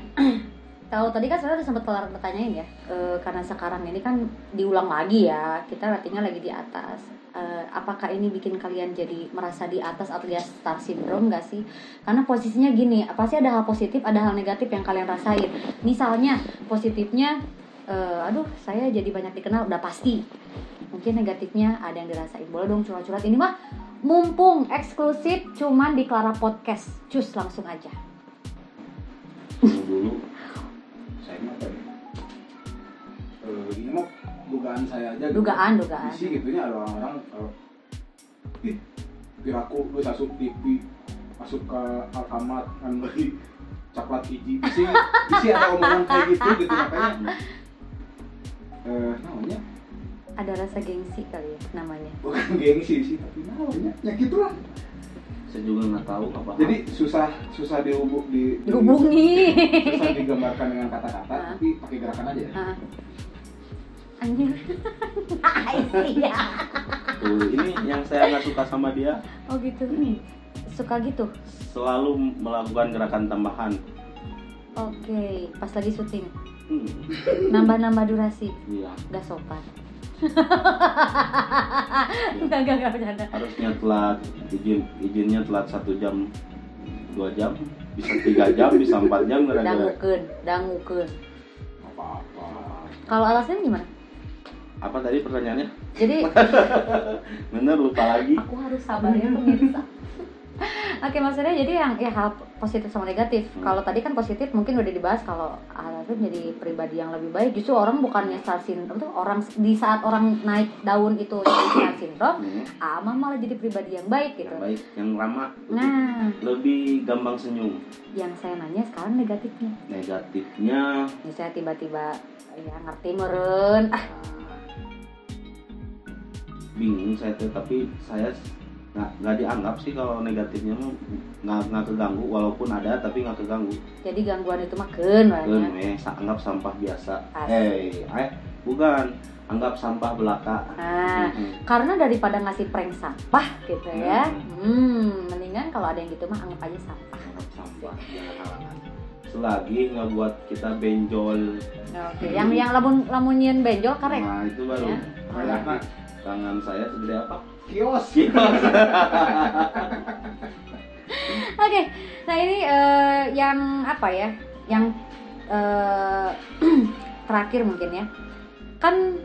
Kalau tadi kan saya udah sempat kelar bertanyain ya, karena sekarang ini kan diulang lagi ya, kita ratingnya lagi di atas. Apakah ini bikin kalian jadi merasa di atas atau di star syndrome nggak sih? Karena posisinya gini, pasti ada hal positif, ada hal negatif yang kalian rasain. Misalnya positifnya, aduh saya jadi banyak dikenal, udah pasti. Mungkin negatifnya ada yang dirasain. Boleh dong curhat-curhat, ini mah mumpung eksklusif cuman di Clara Podcast. Cus langsung aja. Dulu Saya mah apa ya? Ini mah dugaan saya aja. Dugaan. Isi gitunya ada orang-orang piraku gue masuk TV, masuk ke Alfamart kan beli coklat hiji. Isi ada omongan kayak gitu makanya namanya Ada rasa gengsi kali ya namanya. bukan gengsi sih, tapi namanya ya gitu lah. saya juga nggak tahu apa. Jadi susah dihubungi, susah digambarkan dengan kata-kata, tapi pakai gerakan aja. Anjir. Iya. Tuh, ini yang saya nggak suka sama dia, Oh gitu. Suka gitu. selalu melakukan gerakan tambahan. Oke, pas lagi syuting. Hmm, Nambah durasi. iya. Gak sopan. Enggak bercanda. Harusnya telat izinnya telat 1 jam 2 jam, bisa 3 jam, bisa 4 jam gara-gara Dangukeun. Apa-apa. Kalau alasannya gimana? apa tadi pertanyaannya? Jadi Bener, lupa lagi. aku harus sabar ya pemirsa. Oke, maksudnya jadi yang ya hal positif sama negatif. Kalau tadi kan positif mungkin udah dibahas, kalau alasan jadi pribadi yang lebih baik. Justru orang bukannya star syndrome tuh, orang di saat orang naik daun itu jadi star syndrome, Amah malah jadi pribadi yang baik gitu. Yang baik, yang ramah, Nah, lebih gampang senyum. yang saya nanya sekarang negatifnya. Negatifnya Misalnya tiba-tiba ya ngerti meren. bingung saya tuh, tapi saya nggak dianggap sih kalau negatifnya mah nggak keganggu, walaupun ada tapi nggak keganggu. Jadi gangguan itu mah keun banyak. Anggap sampah biasa. Asik. Bukan, anggap sampah belaka. Nah, karena daripada ngasih prank sampah gitu ya, mendingan kalau ada yang gitu mah anggap aja sampah. Anggap sampah, jangan halangan. Selagi nggak buat kita benjol. Oke, yang lamun nyeun benjol karek. Nah itu baru. Ya. Karena tangan saya segede apa? Kios. Oke, nah ini yang apa ya? Yang terakhir mungkin ya. Kan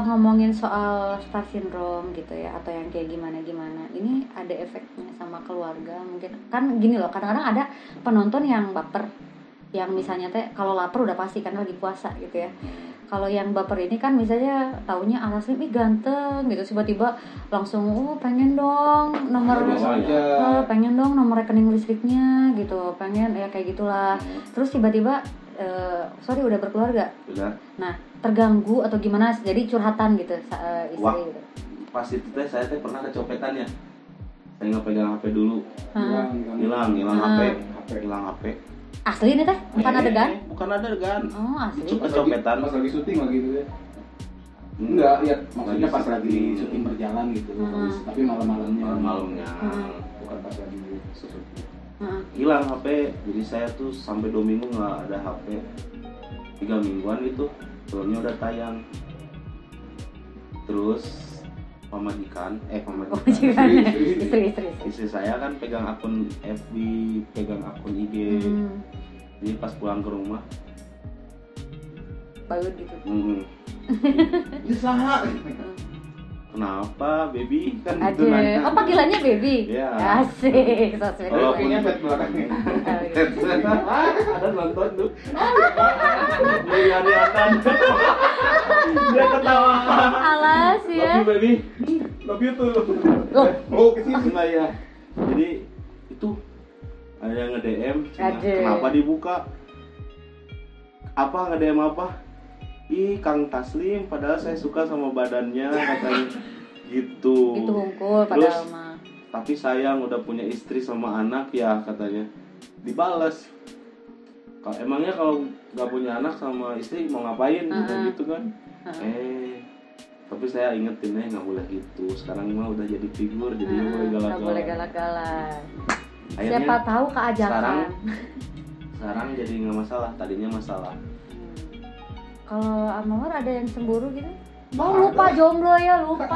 ngomongin soal star syndrome gitu ya, atau yang kayak gimana. Ini ada efeknya sama keluarga mungkin. Kan gini loh, kadang-kadang ada penonton yang baper. Yang misalnya kalau lapar udah pasti karena lagi puasa gitu ya. Kalau yang baper ini kan misalnya taunya Alaslim ganteng gitu, tiba-tiba langsung pengen dong nomor pengen dong nomor rekening listriknya gitu, pengen ya kayak gitulah. Terus tiba-tiba sorry udah berkeluarga. Udah. Nah, terganggu atau gimana, jadi curhatan gitu istri. Wah, gitu. pas itu saya pernah kecopetannya. Saya nggak pegang HP dulu. Hilang HP. Asli nih teh, bukan adegan? Bukan adegan. Oh, asli. Kecopetan. Pas lagi syuting lagi gitu ya. Enggak, ya maksudnya pas lagi syuting berjalan gitu. Tapi malam-malamnya. Bukan pas lagi syuting. Hilang HP, jadi saya tuh sampai 2 minggu nggak ada HP. 3 mingguan gitu, filmnya udah tayang. Terus pemajikan. Istri. Istri saya kan pegang akun FB, pegang akun IG. Jadi pas pulang ke rumah baut gitu. Bisa. Kenapa baby kan Ada. gitu nanya. Oh panggilannya baby. Iya. Asik. Sosmed. Kalau Kayaknya pet belakangnya. ada nonton tuh. Dia lihat-lihatan. Dia ketawa. Alas ya. Love you baby. Love you tuh. Loh. Oh kesini. Enggak ya. Jadi itu ada yang nge-DM, Ada. kenapa dibuka? Apa nge-DM apa? Ih Kang Taslim, padahal saya suka sama badannya katanya gitu. Itu hungkul Terus, padahal mah. tapi sayang udah punya istri sama anak ya katanya. Dibales. Emangnya kalau nggak punya anak sama istri mau ngapain gitu kan? Tapi saya ingetin nggak boleh gitu. Sekarang mah udah jadi figur, jadi boleh galak-galak. Nggak boleh galak-galak. Akhirnya, Siapa tahu keajakan. Sekarang jadi nggak masalah. Tadinya masalah. Kalau Amawar ada yang cemburu gitu? Oh lupa jomblo ya, lupa.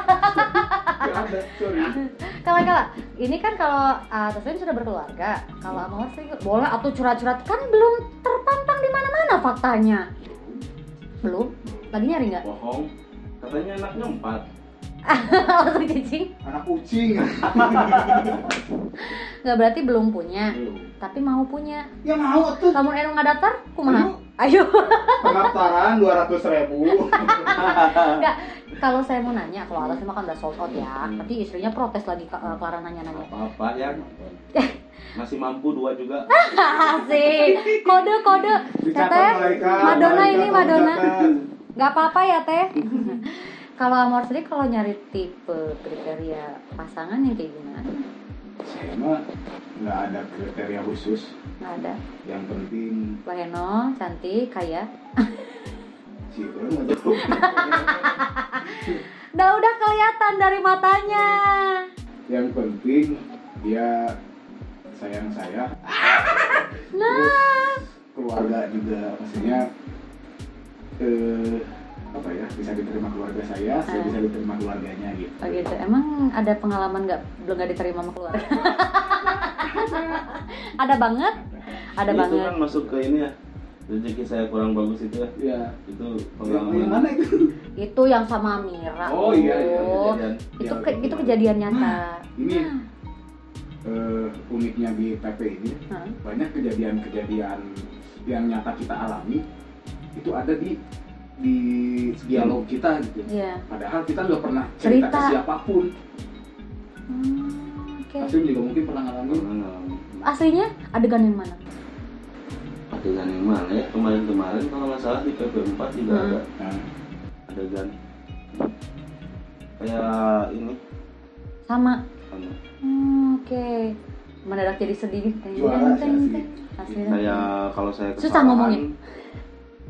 Gak ada, sorry. Kalau ini kan kalau Taslim sudah berkeluarga, kalau Amawar sih boleh atau curhat-curhat kan belum terpampang di mana-mana faktanya. Belum? Lagi nyari nggak? Bohong. Katanya anaknya 4. Langsung cicing. Anak kucing. Nggak berarti belum punya, Belum. tapi mau punya. Ya mau tuh. Kamu enu nggak daftar? Kumaha? Ayo. Pendaftaran 200.000. Enggak, kalau saya mau nanya, kalau atas mah kan udah sold out ya. Berarti istrinya protes lagi Clara nanya-nanya. Apa-apa ya. Masih mampu 2 juga. Asik. Kode. Teteh. Madonna ini Madonna. Enggak apa-apa ya, Teh. Kalau Amor sendiri kalau nyari tipe kriteria pasangan yang kayak gimana? Saya mah nggak ada kriteria khusus. Nggak ada. Yang penting Waheno, cantik, kaya. si orang nggak tahu. Udah kelihatan dari matanya. Yang penting dia sayang saya. Nah, Keluarga juga maksudnya apa ya, bisa diterima keluarga saya bisa diterima keluarganya gitu. oh gitu. Emang ada pengalaman belum nggak diterima sama keluarga? Ada banget. Ada itu banget. kan masuk ke ini ya. Rezeki saya kurang bagus itu ya. Iya. Itu Yang pengalaman. mana itu? Itu yang sama Mira. Oh iya, kejadian. Itu kejadian nyata. Ini uniknya di PP ini banyak kejadian-kejadian yang nyata kita alami itu ada di dialog kita gitu. Iya. Padahal kita nggak pernah cerita ke siapapun. Oke. Taslim juga mungkin pernah ngalamin. Aslinya adegan yang mana? Adegan yang mana ya? Kemarin kalau nggak salah di PP4 juga ada adegan kayak ini Sama. sama. Oke. Mendadak jadi sedih. Juara sih. Aslinya. Kayak kalau saya Susah ngomongin.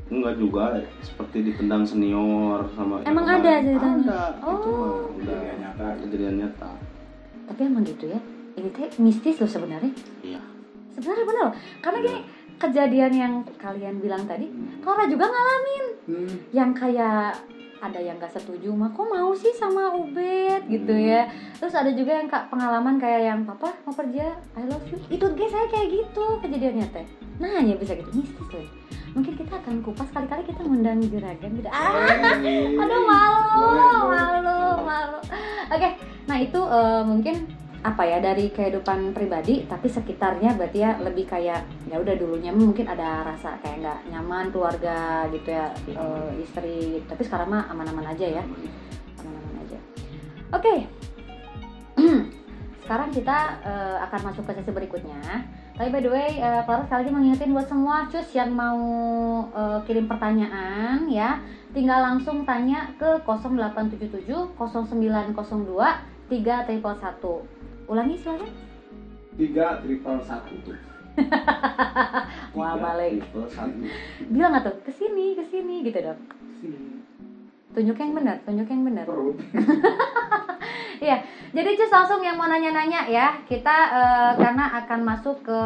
Enggak juga, seperti ditendang senior sama. Emang yang ada kemarin. ceritanya? Ada. Oh. Itu mah udah Kejadian nyata. kejadian nyata. Tapi emang gitu ya. Ini teh mistis loh sebenarnya. Iya. Sebenarnya benar loh. Karena gini, kejadian yang kalian bilang tadi, Clara juga ngalamin. Yang kayak ada yang gak setuju mah kok mau sih sama Ubed gitu ya. Terus ada juga yang pengalaman kayak yang papa mau kerja I love you. Itu guys saya kayak gitu kejadiannya teh. Nah hanya bisa gitu mistis loh. Mungkin kita akan kupas kali-kali kita ngundang juragan gitu. Aduh malu. Oke, nah itu mungkin apa ya dari kehidupan pribadi, tapi sekitarnya berarti ya lebih kayak ya udah dulunya mungkin ada rasa kayak nggak nyaman keluarga gitu ya, istri, tapi sekarang mah aman-aman aja ya, aman-aman aja. Oke. Sekarang kita akan masuk ke sesi berikutnya. Tapi by the way, Clara sekali lagi mengingetin buat semua cus yang mau kirim pertanyaan ya, tinggal langsung tanya ke 0877 0902 3111. Ulangi silakan. 3111 tuh. Wah balik. 3, 1. Bilang nggak tuh kesini gitu dong. Tunjuk yang benar. Perut. Iya. Jadi cus langsung yang mau nanya-nanya ya. Kita karena akan masuk ke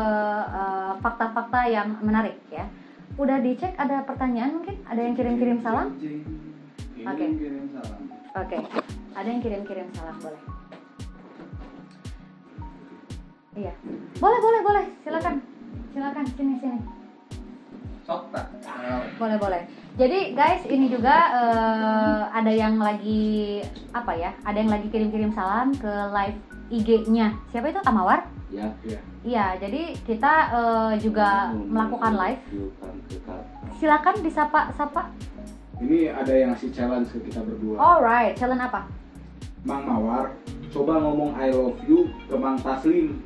fakta-fakta yang menarik ya. Udah dicek ada pertanyaan mungkin? Ada yang kirim-kirim salam? Oke. Kirim salam. Oke. Ada yang kirim salam, boleh. Iya. Boleh. Silakan, sini. Sok tak. Boleh. Jadi guys, ini juga ada yang lagi ada yang lagi kirim salam ke live IG-nya. Siapa itu? Amawar? Ya. Iya, jadi kita juga melakukan live. Silakan disapa. Ini ada yang ngasih challenge ke kita berdua. Alright, challenge apa? Mang Mawar, coba ngomong I love you ke Mang Taslim.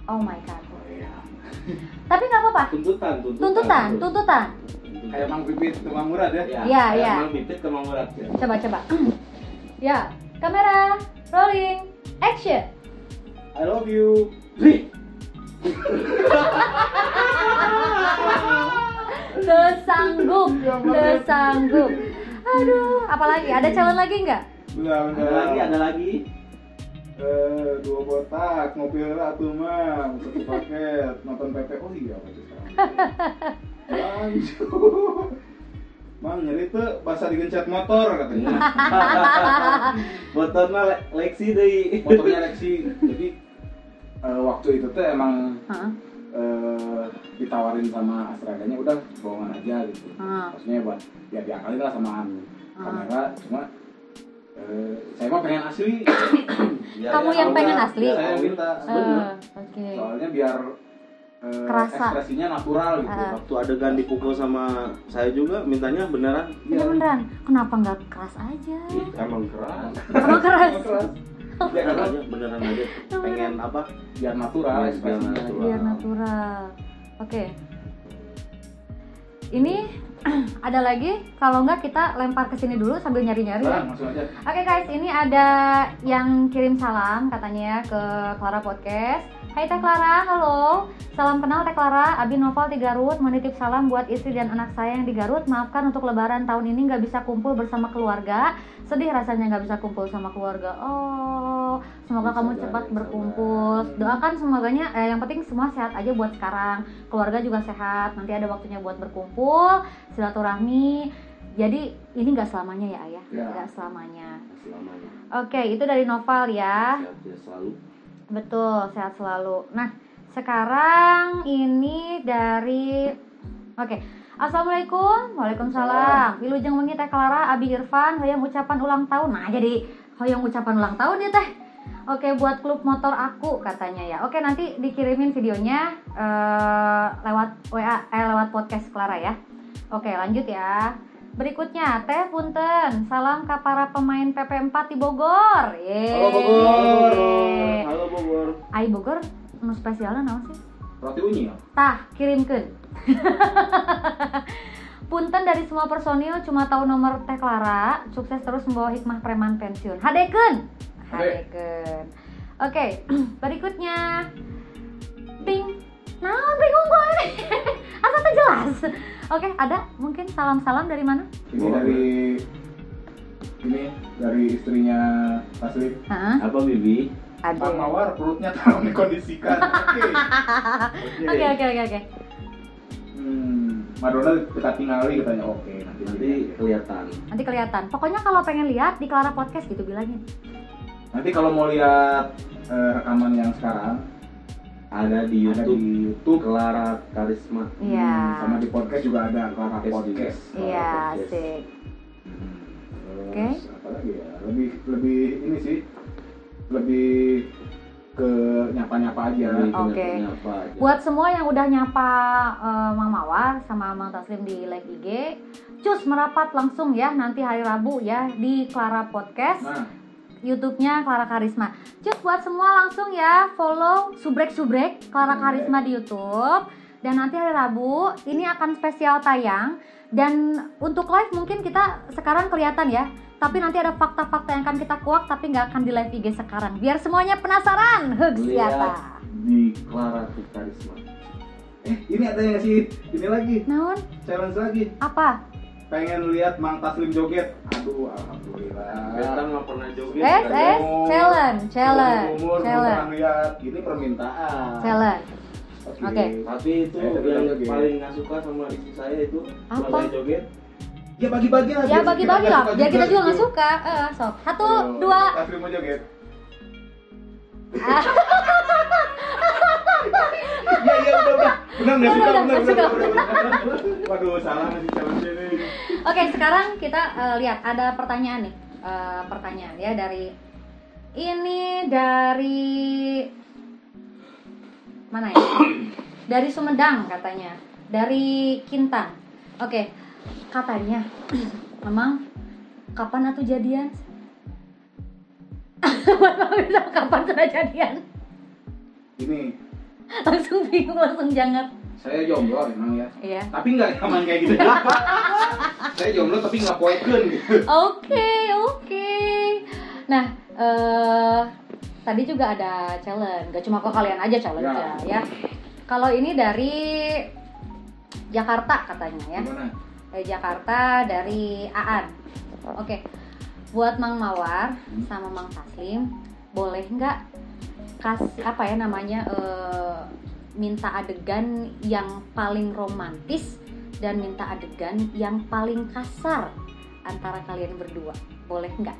Oh my god. Oh iya. Tapi nggak apa-apa. Tuntutan. Kayak Mang Pipit ke Mang Murad ya? Iya. Mang Pipit ke Mang Murad ya. Coba. Ya, kamera, rolling, action. I love you. Tersanggup. Aduh, apalagi? Ada challenge lagi nggak? Ada lagi. 2 botak, mobil atuh mah, 1 paket, nonton PP. Oh iya, apa itu sekarang? Lanjut. Mang nyeri tuh bahasa digencet motor katanya. Motornya Lexi deui. Motornya Lexi. Jadi waktu itu tuh emang ditawarin sama Astraganya udah bohongan aja gitu. Maksudnya buat ya diakalin lah sama kamera, cuma saya mah pengen asli. Kamu yang pengen asli? Saya minta. Oke. Soalnya biar kerasa. ekspresinya natural gitu. Waktu adegan dipukul sama saya juga mintanya beneran. Iya beneran. Kenapa nggak keras aja? Emang keras. Emang keras. Beneran aja. Pengen apa? Biar natural ekspresinya. Biar natural. Oke. Ini ada lagi, kalau nggak kita lempar ke sini dulu sambil nyari-nyari. Langsung aja. Oke guys, ini ada yang kirim salam katanya ke Clara Podcast. Hai Teh Clara, halo. Salam kenal Teh Clara, Abi Noval di Garut. Mau nitip salam buat istri dan anak saya yang di Garut. Maafkan untuk lebaran tahun ini nggak bisa kumpul bersama keluarga. Sedih rasanya nggak bisa kumpul sama keluarga. Oh, semoga kamu cepat berkumpul. Doakan semoganya, yang penting semua sehat aja buat sekarang. Keluarga juga sehat. Nanti ada waktunya buat berkumpul, silaturahmi. Jadi ini nggak selamanya ya Ayah? Nggak selamanya. Oke, itu dari Noval ya. Sehat selalu. Betul, sehat selalu. Nah, sekarang ini dari Assalamualaikum. Waalaikumsalam. Wilujeng wengi Teh Clara, Abi Irfan, hoyong ucapan ulang tahun. Nah, jadi hoyong ucapan ulang tahun ya Teh. Oke, buat klub motor aku katanya ya. Oke, nanti dikirimin videonya lewat WA, lewat podcast Clara ya. Oke, lanjut ya. Berikutnya, Teh Punten, salam ke para pemain PP4 di Bogor. Halo Bogor. Ai Bogor, nu spesialna naon sih? Roti unyil. Tah, kirimkeun. Punten dari semua personil, cuma tahu nomor Teh Clara. Sukses terus membawa hikmah preman pensiun. Hadekeun. Oke, berikutnya. Ping. Naon bingung gue ini. Asal teh jelas. Oke, ada mungkin salam-salam dari mana? Ini dari istrinya Taslim. Apa Bibi? Mang Mawar perutnya tolong dikondisikan. Oke. Madonna kita tinggali katanya. Oke, nanti kelihatan. Pokoknya kalau pengen lihat di Clara Podcast gitu bilangin. Nanti kalau mau lihat rekaman yang sekarang ada di YouTube Clara Karisma. Iya. Sama di podcast juga ada Clara Podcast. Iya, asik. Oke. Apa lagi ya? Lebih ini sih. Lebih ke nyapa-nyapa aja. Oke. Buat semua yang udah nyapa Mang Mawar sama Mang Taslim di live IG, cus merapat langsung ya nanti hari Rabu ya di Clara Podcast. YouTube-nya Clara Karisma. Cus buat semua langsung ya follow subrek Clara Karisma di YouTube. Dan nanti hari Rabu ini akan spesial tayang. Dan untuk live mungkin kita sekarang kelihatan ya. Tapi nanti ada fakta-fakta yang akan kita kuak tapi nggak akan di live IG sekarang. Biar semuanya penasaran. Siapa? Di Clara Karisma. Ini ada yang ngasih ini lagi. Naon? Challenge lagi. Apa? Pengen lihat Mang Taslim joget. Aduh, alhamdulillah. Kita nggak pernah joget. Challenge. Pernah lihat. Ini permintaan. Challenge. Oke. Tapi itu yang paling nggak suka sama istri saya itu. Apa? Joget. Ya bagi-bagi lah. Ya bagi-bagi lah, biar kita juga nggak suka. Sok. 1, 2. Taslim mau joget. Iya udah. Benar suka. Waduh, salah nih challenge ini. Oke, sekarang kita lihat ada pertanyaan nih. Pertanyaan ya dari mana ya? Dari Sumedang katanya. Dari Kintan. Oke. Katanya, memang kapan atuh jadian? Kapan sudah jadian? Ini Langsung bingung, langsung jangat. saya jomblo emang ya. Iya. Tapi nggak nyaman kayak gitu. Saya jomblo tapi nggak poekeun gitu. Oke. Nah, tadi juga ada challenge. Gak cuma kok kalian aja challenge ya. Kalau ini dari Jakarta katanya ya. Gimana? Dari Jakarta, dari Aan. Oke. Buat Mang Mawar sama Mang Taslim, boleh nggak minta adegan yang paling romantis dan minta adegan yang paling kasar antara kalian berdua, boleh nggak?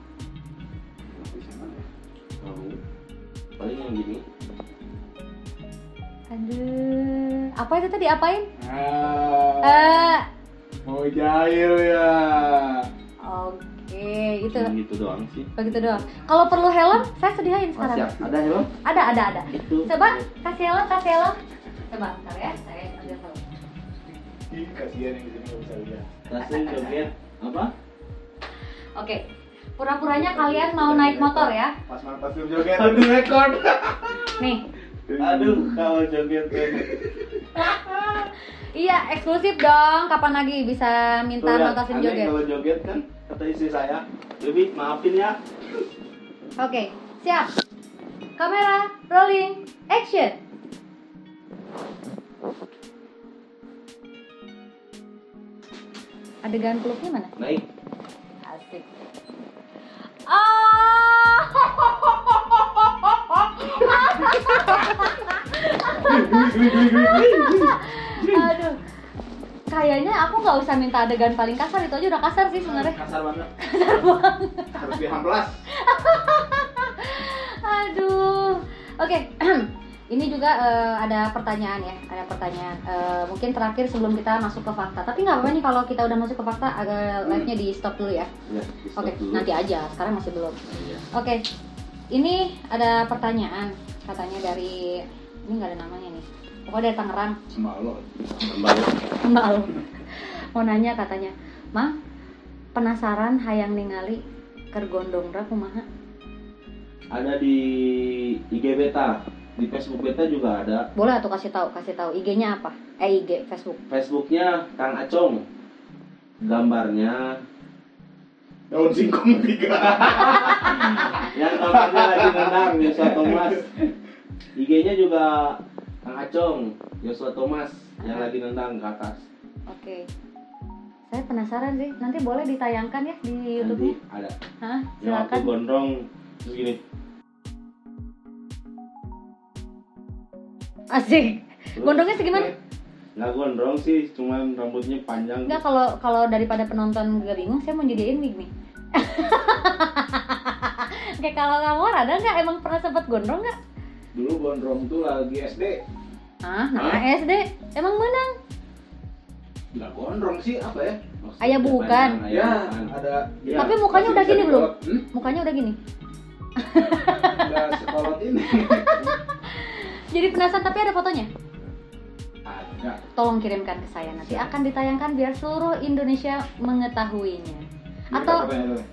Paling yang gini. Aduh, apa itu tadi, apain? Mau jahil ya. Oke, itu. Gitu doang sih. Begitu doang. Kalau perlu helm, saya sediain sekarang. Siap. Ada helm? Ada. Itu. Coba kasih helm. Coba, bentar ya, saya ambil helm. Ih, kasihan yang di sini nggak bisa lihat. Taslim joget apa? Oke. Pura-puranya kalian mau naik motor ya. Pas Mang Taslim joget, aduh rekor. Nih. Aduh, kalau joget Iya, eksklusif dong. Kapan lagi bisa minta Mang Taslim joget? Kalau joget kan kata istri saya, "Lebih maafin ya." Oke, siap. Kamera, rolling, action. Adegan peluknya mana? Naik. Asik. Aduh. Kayaknya aku nggak usah minta adegan paling kasar, itu aja udah kasar sih sebenarnya. Kasar banget. Harus dihamplas. Aduh. Oke. Ini juga ada pertanyaan ya, mungkin terakhir sebelum kita masuk ke fakta. Tapi nggak apa-apa nih kalau kita udah masuk ke fakta, agak live-nya di stop dulu ya. Ya, Oke, nanti aja. Sekarang masih belum. Iya. Oke, ini ada pertanyaan katanya dari, ini nggak ada namanya nih. Pokoknya dari Tangerang. Sembalo. Mbak Al. Mau nanya katanya, Mang, penasaran hayang ningali keur gondongra kumaha? Ada di IG Beta, di Facebook Beta juga ada. Boleh tuh kasih tahu IG-nya apa? IG Facebook. Facebooknya Kang Acong. Gambarnya Daun singkong 3. yang gambarnya lagi nendang Joshua Thomas. IG-nya juga Kang Acong, Joshua Thomas yang lagi nendang ke atas. Oke. Saya penasaran sih. Nanti boleh ditayangkan ya di YouTube-nya? Nanti ada. Hah? Yang aku Silakan. gondrong terus gini. Asik. Gondrongnya segimana? Nggak gondrong sih, cuman rambutnya panjang. Enggak, kalau daripada penonton gak bingung, saya mau jadiin wig nih. Oke, kalau kamu ada nggak, emang pernah sempat gondrong nggak? Dulu gondrong tuh lagi SD. Nah SD emang menang. Nggak gondrong sih, apa ya? Ayah bukan. Ya, ada. Ya, Tapi mukanya udah bisa gini belum? dikolot. Mukanya udah gini. Udah sekolot ini. Jadi penasaran, tapi ada fotonya. Ada. Tolong kirimkan ke saya, nanti akan ditayangkan biar seluruh Indonesia mengetahuinya. Gimana Atau pertanyaannya?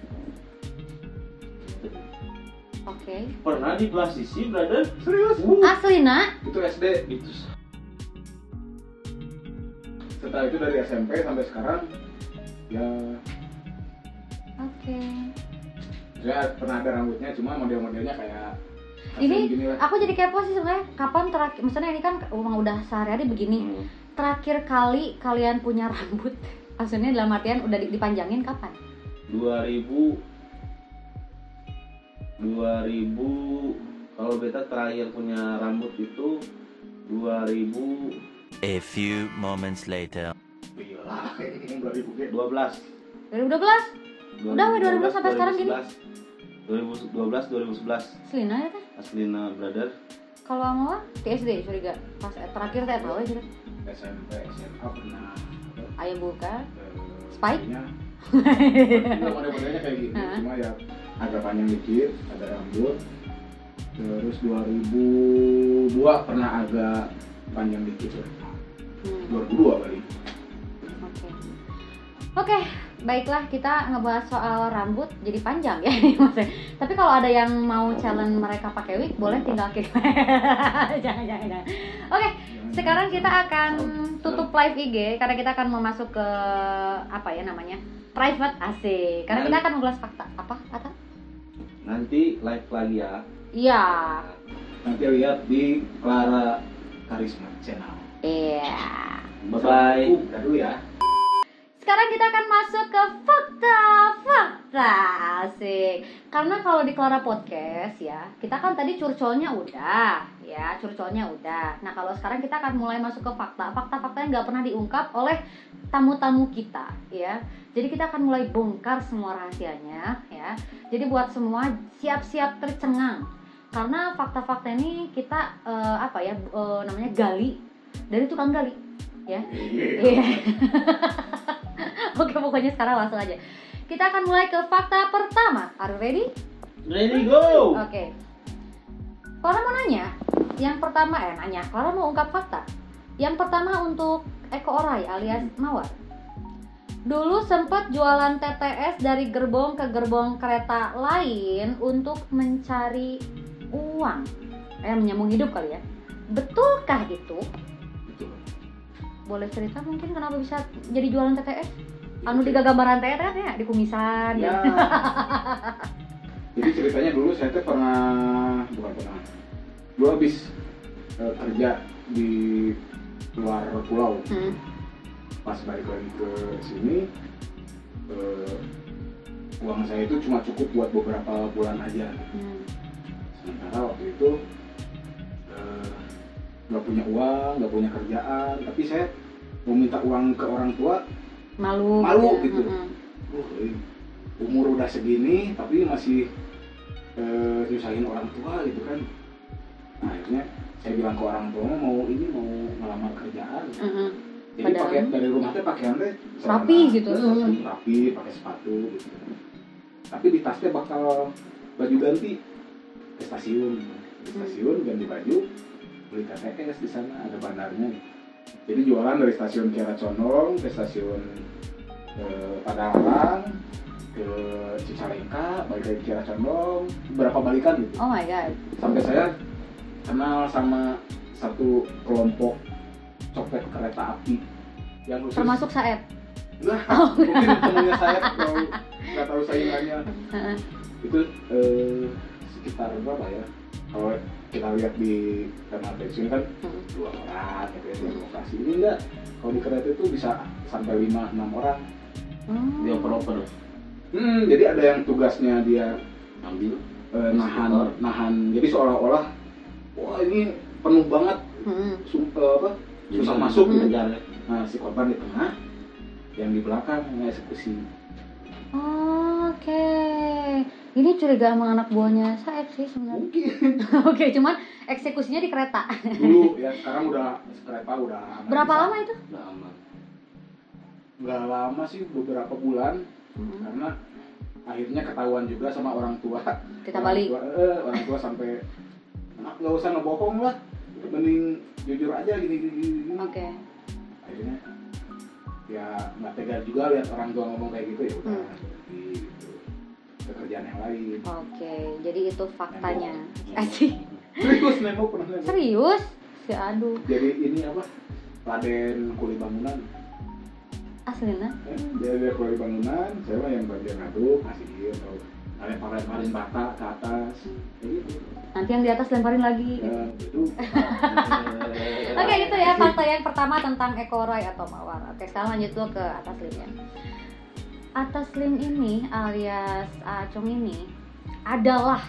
oke. Pernah di belah sisi, brother? Serius? Asli nak? Itu SD. Itu. Setelah itu dari SMP sampai sekarang ya Oke. saya pernah ada rambutnya, cuma model-modelnya kayak Ini gini lah. aku jadi kepo sih sebenarnya. Kapan terakhir? Maksudnya ini kan emang udah sehari-hari begini. Terakhir kali kalian punya rambut, maksudnya dalam artian udah dipanjangin kapan? 2000 kalau beta terakhir punya rambut itu 2000 A few moments later. Gila, ini 2000 12. 2012? Udah 2012 sampai sekarang gini? 2012, 2011 Selina ya teh? Aslina Brother. Kalau Mawar di SD curiga pas terakhir teh tahu ya gitu. SMP, SMA pernah Ayah buka Spike? Model-modelnya kayak gitu, cuma ya agak panjang dikit, ada rambut. Terus 2002 pernah agak panjang dikit ya. 2002 kali. Oke, baiklah kita ngebahas soal rambut jadi panjang ya ini maksudnya. Tapi kalau ada yang mau challenge mereka pakai wig boleh tinggal kirim. jangan. Oke, sekarang kita akan tutup live IG karena kita akan mau masuk ke apa ya namanya? Private asik. Karena kita akan mengulas fakta. Apa? Nanti live lagi ya. Iya. Nanti lihat di Clara Karisma Channel. Iya. Bye-bye. Udah dulu ya. Sekarang kita akan masuk ke fakta asik. Karena kalau di Clara Podcast ya, kita kan tadi curcolnya udah. Nah kalau sekarang kita akan mulai masuk ke fakta-fakta yang nggak pernah diungkap oleh tamu-tamu kita ya. Jadi kita akan mulai bongkar semua rahasianya ya. Jadi buat semua siap-siap tercengang. Karena fakta-fakta ini kita namanya gali dari tukang gali ya. Iya. Oke, pokoknya sekarang langsung aja. Kita akan mulai ke fakta pertama. Are you ready? Ready go. Oke. Clara mau nanya. Yang pertama Clara mau ungkap fakta. Yang pertama untuk Eko Orai alias Mawar. Dulu sempat jualan TTS dari gerbong ke gerbong kereta lain untuk mencari uang. Menyambung hidup kali ya. Betulkah itu? Betul. Boleh cerita mungkin kenapa bisa jadi jualan TTS? Anu di gambaran TTS ya, di kumisan ya. Jadi ceritanya dulu saya dulu habis kerja di luar pulau. Pas balik lagi ke sini, uang saya itu cuma cukup buat beberapa bulan aja. Sementara waktu itu nggak punya uang, nggak punya kerjaan, tapi saya mau minta uang ke orang tua malu gitu. Umur udah segini tapi masih nyusahin orang tua gitu kan. Nah, akhirnya saya bilang ke orang tua mau ngelamar kerjaan. Jadi pakai dari rumah teh pakaian teh rapi gitu. Rapi, pakai sepatu gitu. Tapi di tasnya bakal baju ganti ke stasiun. Di stasiun ganti baju, beli TTS di sana ada bandarnya. Jadi jualan dari stasiun Kiara Condong ke stasiun Padalarang ke Cicalengka, balik dari Kiara Condong, berapa balikan gitu. Oh my god. Sampai saya kenal sama satu kelompok copet kereta api yang khusus. Termasuk Saeb. Enggak, mungkin temennya saya atau nggak tahu saingannya. Itu sekitar berapa ya? Kalau kita lihat di kanal pensiun kan 2 orang gitu ya di lokasi. Ini enggak, kalau di kereta itu bisa sampai 5-6 orang. Dia oper-oper. Jadi ada yang tugasnya dia ambil nahan. Jadi seolah-olah wah ini penuh banget. Susah masuk gitu. Nah, si korban di tengah, yang di belakang mengeksekusi. Oke. Ini curiga sama anak buahnya Saeb sih sebenarnya. Mungkin. Oke, cuman eksekusinya di kereta. Dulu ya, sekarang udah kereta udah. Berapa lama itu? Udah aman. Nggak lama sih, beberapa bulan. Karena akhirnya ketahuan juga sama orang tua. Kita balik. Orang tua sampai nggak usah ngebohong lah, mending jujur aja gini. Oke. Akhirnya ya nggak tega juga lihat orang tua ngomong kayak gitu, ya udah gitu. Pekerjaan yang lain. Oke, jadi itu faktanya. Asik. Serius nembok pernah nembok. Serius? Aduh. Jadi ini apa? Raden Kuli Bangunan. Aslinya? Dia kuli bangunan, saya mah yang bagian ngaduk, ngasih dia atau lemparin bata ke atas, kayak gitu. Nanti yang di atas lemparin lagi. Ya, gitu. Oke, itu ya fakta yang pertama tentang Eko Orai atau Mawar. Oke, sekarang lanjut dulu ke Atas Lim ya. Atas Lim ini alias Acong ini adalah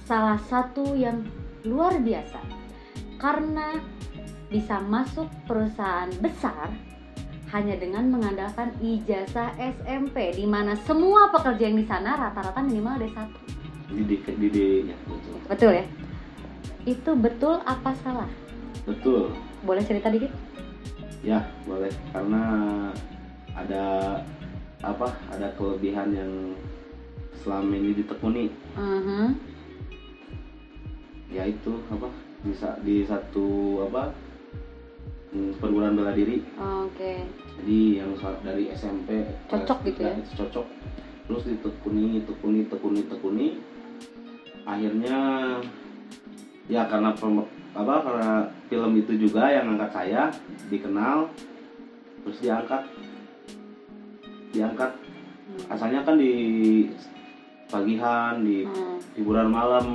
salah satu yang luar biasa karena bisa masuk perusahaan besar hanya dengan mengandalkan ijazah SMP, di mana semua pekerja yang di sana rata-rata minimal D1. Ya, betul. Betul ya? Itu betul apa salah? Betul. Boleh cerita dikit? Ya, boleh. Karena ada kelebihan yang selama ini ditekuni. Yaitu bisa di satu perguruan bela diri. Oke. Jadi yang dari SMP Cocok gitu ya? Itu cocok. Terus ditekuni. Akhirnya ya karena film itu juga yang angkat saya, dikenal, terus diangkat. Asalnya kan di pagihan, di hiburan malam,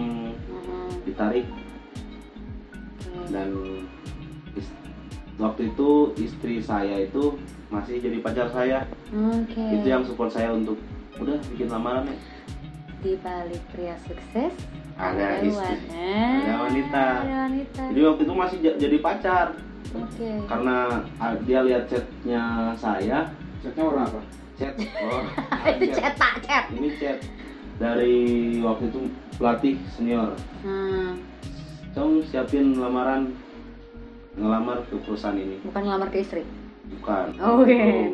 ditarik. Dan waktu itu istri saya itu masih jadi pacar saya. Itu yang support saya untuk udah bikin lamaran ya. Di balik pria sukses ada istri, ada wanita. Jadi waktu itu masih jadi pacar. Karena dia lihat chatnya saya. Chatnya warna apa? Chat. Itu chat. Ini chat dari waktu itu pelatih senior. Cong siapin ngelamar ke perusahaan ini. Bukan ngelamar ke istri? Bukan.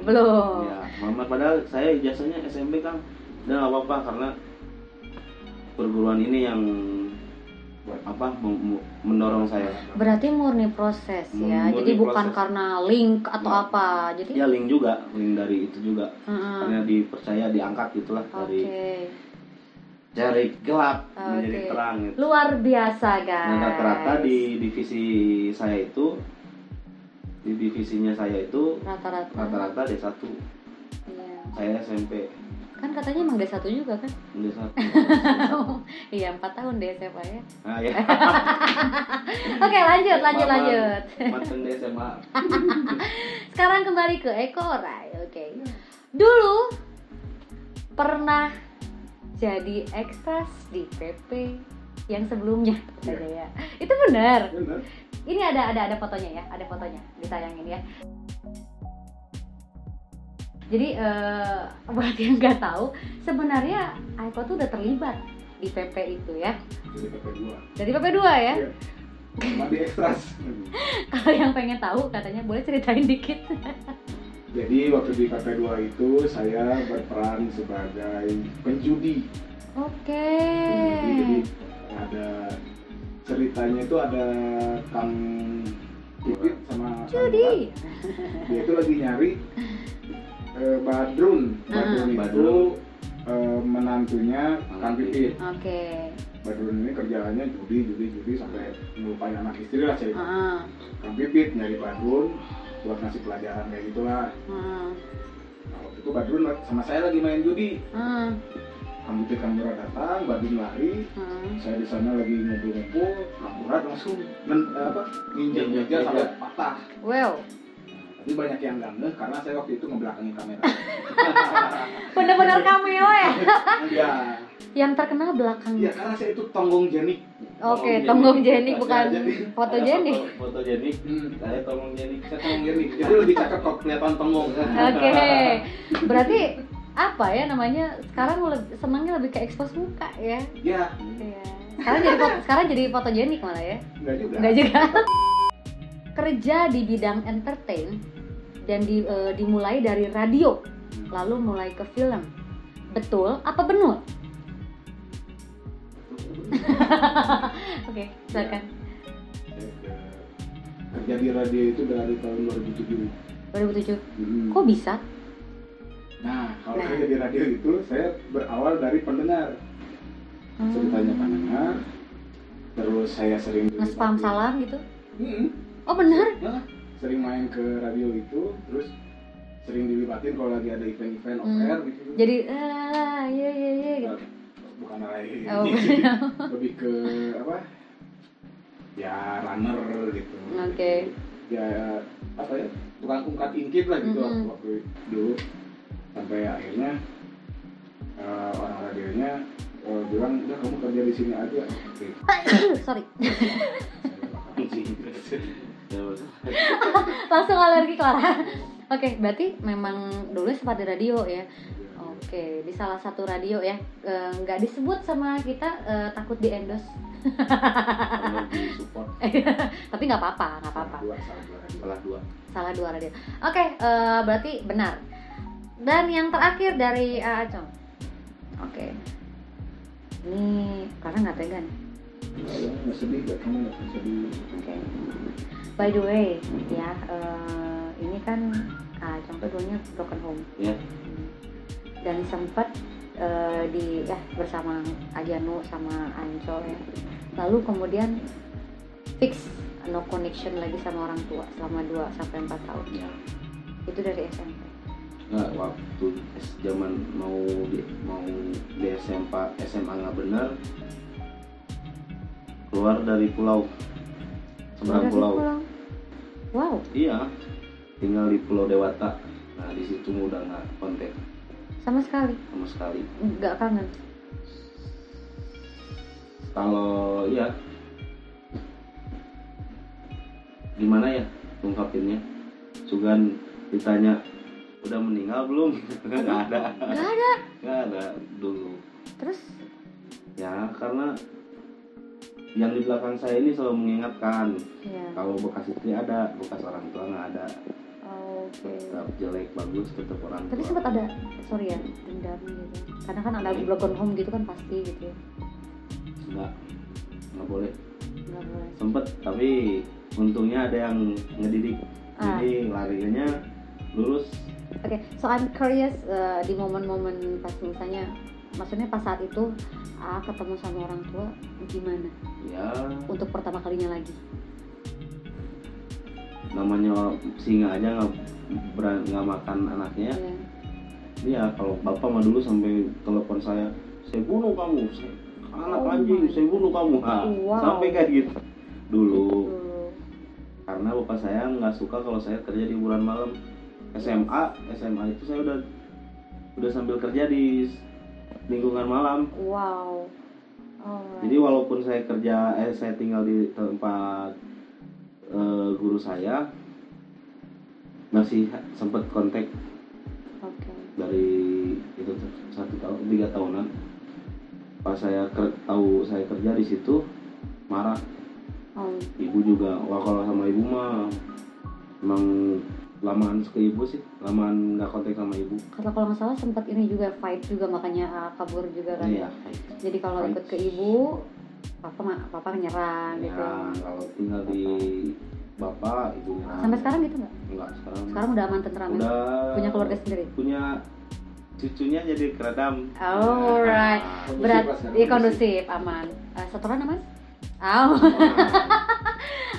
Belum. Ya, ngelamar padahal saya ijazahnya SMP kan. Udah nggak apa-apa karena perguruan ini yang mendorong saya. Berarti murni proses ya. Jadi bukan proses. Karena link atau apa. Jadi ya link dari itu juga. Karena dipercaya diangkat gitulah dari gelap menjadi terang gitu. Luar biasa guys. Nah, rata-rata di divisinya saya itu rata-rata D1. Iya. Saya SMP. Kan katanya emang D1 juga kan? D1. Iya, 4 tahun di SMA ya. Ya. Oke, lanjut. Mantan di SMA. Sekarang kembali ke Eko Rai. Oke. Dulu pernah jadi ekstras di PP yang sebelumnya ya. Itu benar. Ini ada fotonya ya, ditayangin ya. Jadi buat yang nggak tahu, sebenarnya Aiko tuh udah terlibat di PP itu ya. Dari PP 2 ya. Iya. Cuma di ekstras. Kalau yang pengen tahu katanya boleh ceritain dikit. Jadi waktu di PP 2 itu saya berperan sebagai penjudi. Oke. Jadi ada ceritanya itu ada Kang Pipit sama judi. Dia itu lagi nyari Badrun itu menantunya Kang Pipit. Oke. Badrun ini kerjaannya judi sampai ngelupain anak istri lah cerita. Kang Pipit nyari Badrun buat ngasih pelajaran kayak gitulah. Nah, waktu itu Badrun sama saya lagi main judi. Kang Pipit datang, Badrun lari. Saya di sana lagi ngumpul-ngumpul, Kang langsung nginjek meja sampai patah. Wow. Tapi banyak yang nggak ngeh karena saya waktu itu ngebelakangin kamera. Bener-bener cameo ya? Iya. Yang terkenal belakang. Iya, karena saya itu tonggong jenik. Oke, tonggong jenik bukan fotogenik. Fotogenik. Saya tonggong jenik. Jadi lebih cakep kalau kelihatan tonggong. Oke. Berarti apa ya namanya? Sekarang senangnya lebih ke expose muka ya? Iya. Sekarang jadi fotogenik malah ya? Enggak juga. Kerja di bidang entertain dan dimulai dari radio, lalu mulai ke film. Betul apa benul? Oke, silakan. Kerja di radio itu dari tahun 2007. Kok bisa? Nah, kalau kerja di radio itu saya berawal dari pendengar. Ceritanya pendengar. Terus saya sering nge-spam salam gitu? Oh benar? Nah, sering main ke radio itu, terus sering dilibatin kalau lagi ada event-event off-air gitu. Jadi iya gitu. Bukan lain. Lebih ke apa? Ya runner gitu. Oke. Ya apa ya? Tukang ungkat ingkit lah gitu waktu dulu. Sampai akhirnya orang radionya bilang udah kamu kerja di sini aja. Sorry. Langsung alergi Clara. Oke, berarti memang dulu sempat di radio ya. Oke, di salah satu radio ya. Nggak disebut sama kita, takut di endorse. Karena di support Tapi nggak apa-apa. salah dua. Salah 2 radio. Oke, berarti benar. Dan yang terakhir dari Acong. Oke. Ini karena nggak tega nih. Nggak sedih, kamu nggak sedih. Oke. By the way, ya ini kan Acong keduanya broken home. Ya. Dan sempat bersama Ajanu sama Ancol ya. Lalu kemudian fix no connection lagi sama orang tua selama 2-4 tahun. Ya. Itu dari SMP. Nggak, waktu zaman mau di SMA nggak benar, keluar dari pulau, seberang Dari pulau. Wow. Iya, tinggal di Pulau Dewata. Nah di situ udah nggak kontak Sama sekali. sama sekali. Nggak kangen. Kalau iya, gimana ya ungkapinnya? Sugan ditanya udah meninggal belum? Nggak ada. Nggak ada dulu. Terus? Ya karena yang di belakang saya ini selalu mengingatkan Ya. kalau bekas istri ada, bekas orang tua nggak ada. Oke. Tetap jelek bagus tetap orang tua. Tapi sempat ada, sorry ya, dendam gitu. Karena kan ada broken home gitu kan pasti gitu ya. Nggak boleh. Nggak boleh. Sempet tapi untungnya ada yang ngedidik. Jadi larinya lulus. Oke, so I'm curious di momen-momen pas misalnya, maksudnya pas saat itu ketemu sama orang tua gimana? Ya Untuk pertama kalinya lagi. namanya singa aja nggak makan anaknya. Iya. Iya kalau bapak mah dulu sampai telepon saya bunuh kamu, anak anjing, saya bunuh kamu. Nah, Wow. sampai kayak gitu dulu. Dulu. Karena bapak saya nggak suka kalau saya kerja di hiburan malam. SMA itu saya udah sambil kerja di lingkungan malam. Wow. Alright. Jadi walaupun saya tinggal di tempat guru saya, masih sempat kontak Oke. dari itu 3 tahunan. Pas saya tahu saya kerja di situ, marah. Oh. Ibu juga, wah kalau sama ibu mah emang lamaan ke ibu sih, lamaan nggak kontak sama ibu. Kalau nggak salah sempat ini juga fight juga, makanya kabur juga kan. Iya. Jadi kalau Fight. ikut ke ibu, papa nyerang Ya, gitu. kalau tinggal di bapak, ibu nyerang. Sampai sekarang gitu nggak? Enggak, sekarang. Sekarang udah aman tentram ya? Udah Punya keluarga sendiri? Punya cucunya jadi keredam. Alright. Kondusif, Berat, Mas, iya kondusif, aman. Setoran aman? Oh.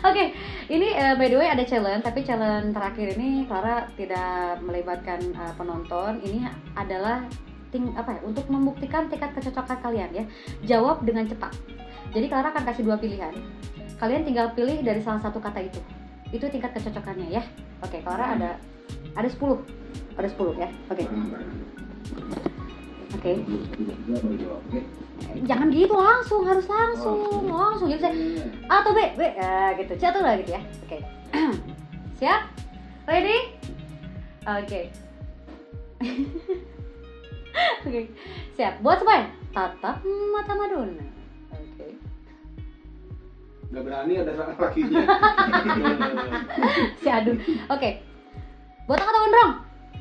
Oke, ini by the way ada challenge, tapi challenge terakhir ini Clara tidak melibatkan penonton. Ini adalah untuk membuktikan tingkat kecocokan kalian ya. Jawab dengan cepat. Jadi Clara akan kasih 2 pilihan. Kalian tinggal pilih dari salah satu kata itu. Itu tingkat kecocokannya ya. Oke, Clara ada 10. Ada 10 ya. Oke. Oke. Jangan gitu langsung, harus langsung. Jadi saya A atau B, gitu. C atau B gitu ya. Oke. Siap? Ready? Oke. Oke. Siap. Buat semua. Tatap mata Madonna. Oke. Nggak berani ada sang lakinya. Si Adun. Oke. Buat angkat gondrong.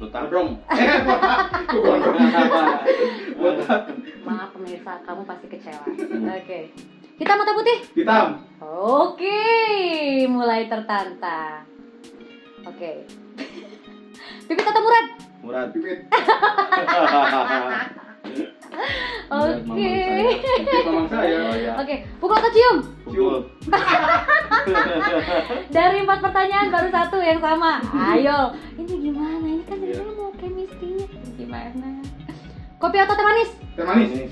Gondrong. Maaf pemirsa, kamu pasti kecewa. Oke. Hitam atau putih? Hitam. Oke, mulai tertantang. Oke. Pipit atau Murad? Murad. Pipit. Oke. Pipit mamang saya. Oh, ya. Oke, pukul atau cium? Pukul. Dari 4 pertanyaan baru 1 yang sama. Ayo, ini gimana? Ini kan jadi mau chemistry-nya gimana? Kopi atau teh manis? Teh manis.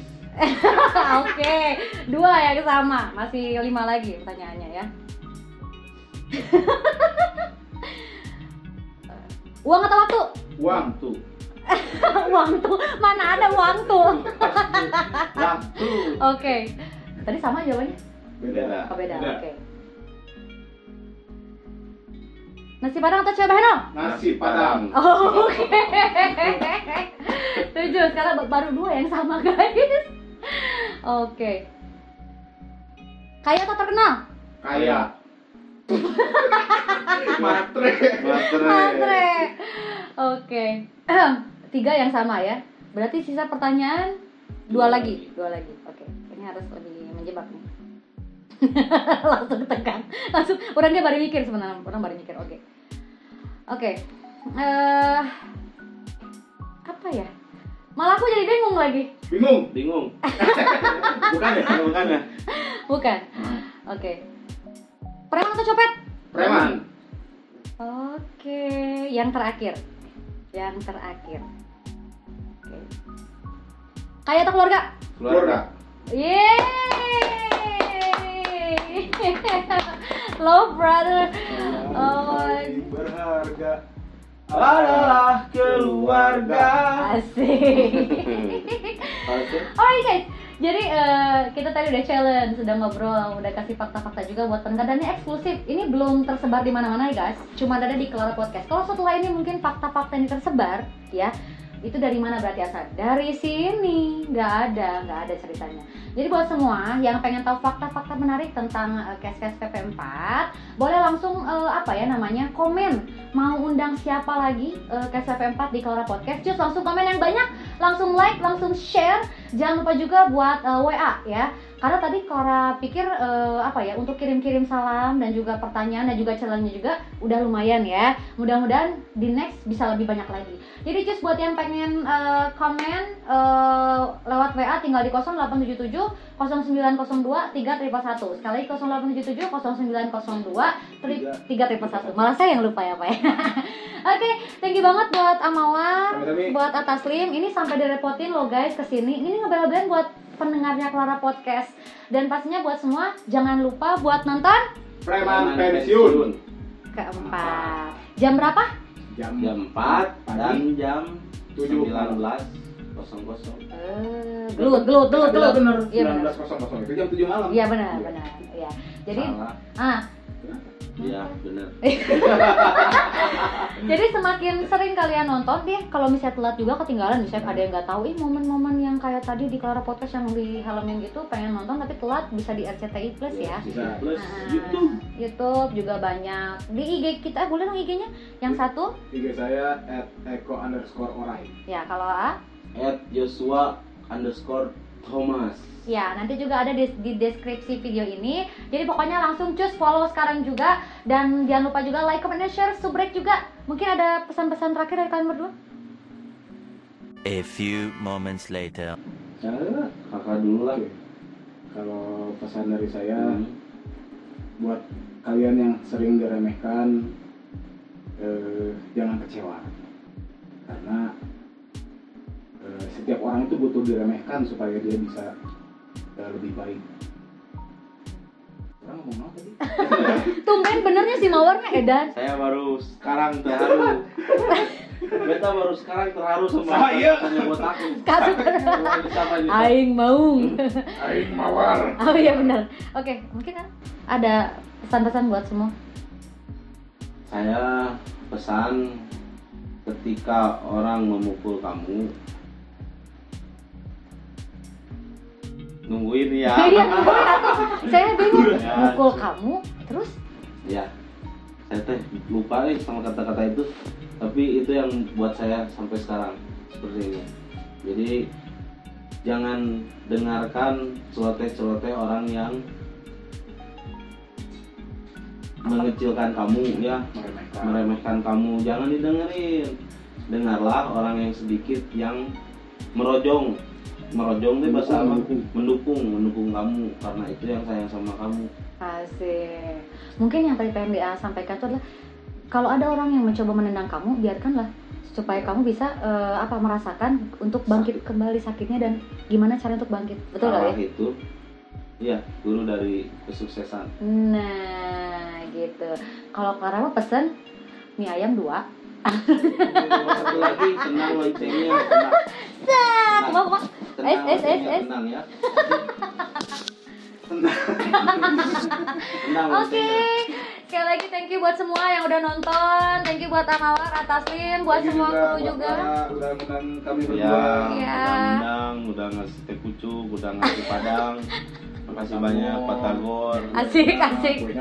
Oke, 2 yang sama. Masih 5 lagi pertanyaannya ya. Uang atau waktu? Uang. Tuh. Uang tuh, mana ada uang tuh? Waktu. Oke. Tadi sama jawabannya? Beda. Oh, beda. Beda. Oke. Nasi Padang atau Coba Heno? Nasi Padang. Oh, oke. Setuju, sekarang baru 2 yang sama guys. Oke. Kaya atau terkenal? Kaya. Matre. Matre. Oke. 3 yang sama ya. Berarti sisa pertanyaan 2 lagi. Oke. Ini harus lebih menjebak nih. Langsung tekan. Langsung orangnya baru mikir sebenarnya. Orang baru mikir. Oke. Apa ya? Malah aku jadi bingung lagi. Bingung. Bukan ya? Bukan. Oke. Preman atau copet? Preman. Oke, yang terakhir. Oke. Kaya atau keluarga? Keluarga. Yeay. Love brother. Oh, Berharga Adalah keluarga. asik. Oke. Alright guys, jadi kita tadi udah challenge, udah ngobrol, udah kasih fakta-fakta juga buat pendengar dan ini eksklusif. Ini belum tersebar di mana-mana ya guys, cuma ada di Clara Podcast. Kalau setelah ini mungkin fakta-fakta ini tersebar, ya itu dari mana berarti asal? Dari sini, nggak ada ceritanya. Jadi buat semua yang pengen tahu fakta-fakta menarik tentang Kes-Kes PP4, boleh langsung komen. Mau undang siapa lagi Kes PP4 di Clara Podcast? Just langsung komen yang banyak, langsung like, langsung share. Jangan lupa juga buat WA ya. Karena tadi Clara pikir untuk kirim-kirim salam dan juga pertanyaan dan juga challenge-nya juga udah lumayan ya. Mudah-mudahan di next bisa lebih banyak lagi. Jadi just buat yang pengen komen lewat WA tinggal di 0877 0902 3111. Sekali lagi 0877 0902 3111. Malah saya yang lupa ya Pak ya. Oke, thank you banget buat Amawar, buat Ataslim. Ini sampai direpotin loh guys kesini. Ini ngebel-belain buat pendengarnya Clara Podcast. Dan pastinya buat semua jangan lupa buat nonton Preman Pensiun. keempat. Jam berapa? Jam 4 dan jam 19.00. 19.00. Gelut. Bener. Iya benar. 19.00 itu jam 7 malam. Iya benar. Iya. Jadi Salah. Iya benar. Jadi semakin sering kalian nonton deh, kalau misalnya telat juga ketinggalan, misalnya ada yang nggak tahu momen-momen yang kayak tadi di Clara Podcast yang di helmnya gitu, pengen nonton tapi telat, bisa di RCTI Plus ya. Bisa. Plus YouTube juga banyak. Di IG kita boleh dong IG-nya? Yang satu? IG saya @eko_orai. Ya kalau @joshua_thomas. ya nanti juga ada di deskripsi video ini. Jadi pokoknya langsung cus follow sekarang juga. Dan jangan lupa juga like, comment, dan share, subrek juga. Mungkin ada pesan-pesan terakhir dari kalian berdua? A few moments later. Kakak dulu lah. Kalau pesan dari saya buat kalian yang sering diremehkan, jangan kecewa. Karena setiap orang itu butuh diremehkan supaya dia bisa lebih baik. Orang ngomong apa tadi? Tumben benernya si Mawarnya Edan. Saya baru sekarang terharu. Beta baru sekarang terharu sama Saya. tanya buat aku. Kasus Siapa ini? Aing Maung. Aing mawar. Oh iya benar. Oke, mungkin ada pesan-pesan buat semua. Saya pesan ketika orang memukul kamu, nungguin ya. Iya, nungguin atau saya bingung. Ya. Mukul kamu, terus? Ya, saya teh lupa nih sama kata-kata itu. Tapi itu yang buat saya sampai sekarang seperti ini. Jadi jangan dengarkan celoteh-celoteh orang yang mengecilkan kamu ya, meremehkan kamu. Jangan didengerin. Dengarlah orang yang sedikit yang merojong itu bahasa apa? Mendukung kamu, karena itu yang sayang sama kamu. Asik. Mungkin yang tadi pengen dia sampaikan itu adalah kalau ada orang yang mencoba menendang kamu, biarkanlah supaya kamu bisa merasakan untuk bangkit kembali sakitnya dan gimana cara untuk bangkit. Betul nggak ya? Itu iya, guru dari kesuksesan. Nah, gitu. Kalau Clara mah pesen mie ayam 2. Satu lagi tenang loncengnya. Set, mau. Tenang ya. Tenang Oke. loncengnya. Sekali lagi thank you buat semua yang udah nonton. Thank you buat Amawar, Taslim, buat Thank you semua kru buat juga. Farah, udah ngundang kami Ya, berdua. Iya. udah undang, udah ngasih teh pucuk, udah ngasih padang. Makasih banyak Pak Tagor. Asik.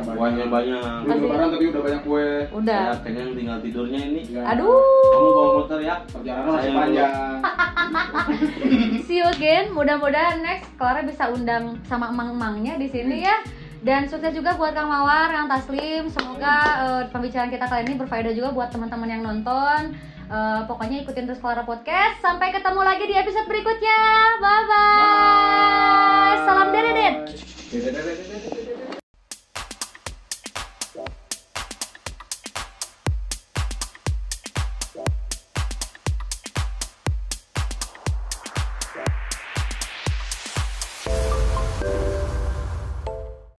Kuahnya banyak. Belum lebaran tapi udah banyak kue. Udah. Saya kenyang tinggal tidurnya ini. Ya, Aduh. Kamu bawa motor ya? perjalanan masih Saya panjang. See you again. Mudah-mudahan next Clara bisa undang sama emang-emangnya di sini ya. Dan sukses juga buat Kang Mawar, Kang Taslim. Semoga pembicaraan kita kali ini berfaedah juga buat teman-teman yang nonton. Pokoknya ikutin terus Clara Podcast. Sampai ketemu lagi di episode berikutnya. Bye bye. Salam Dedet. Bye.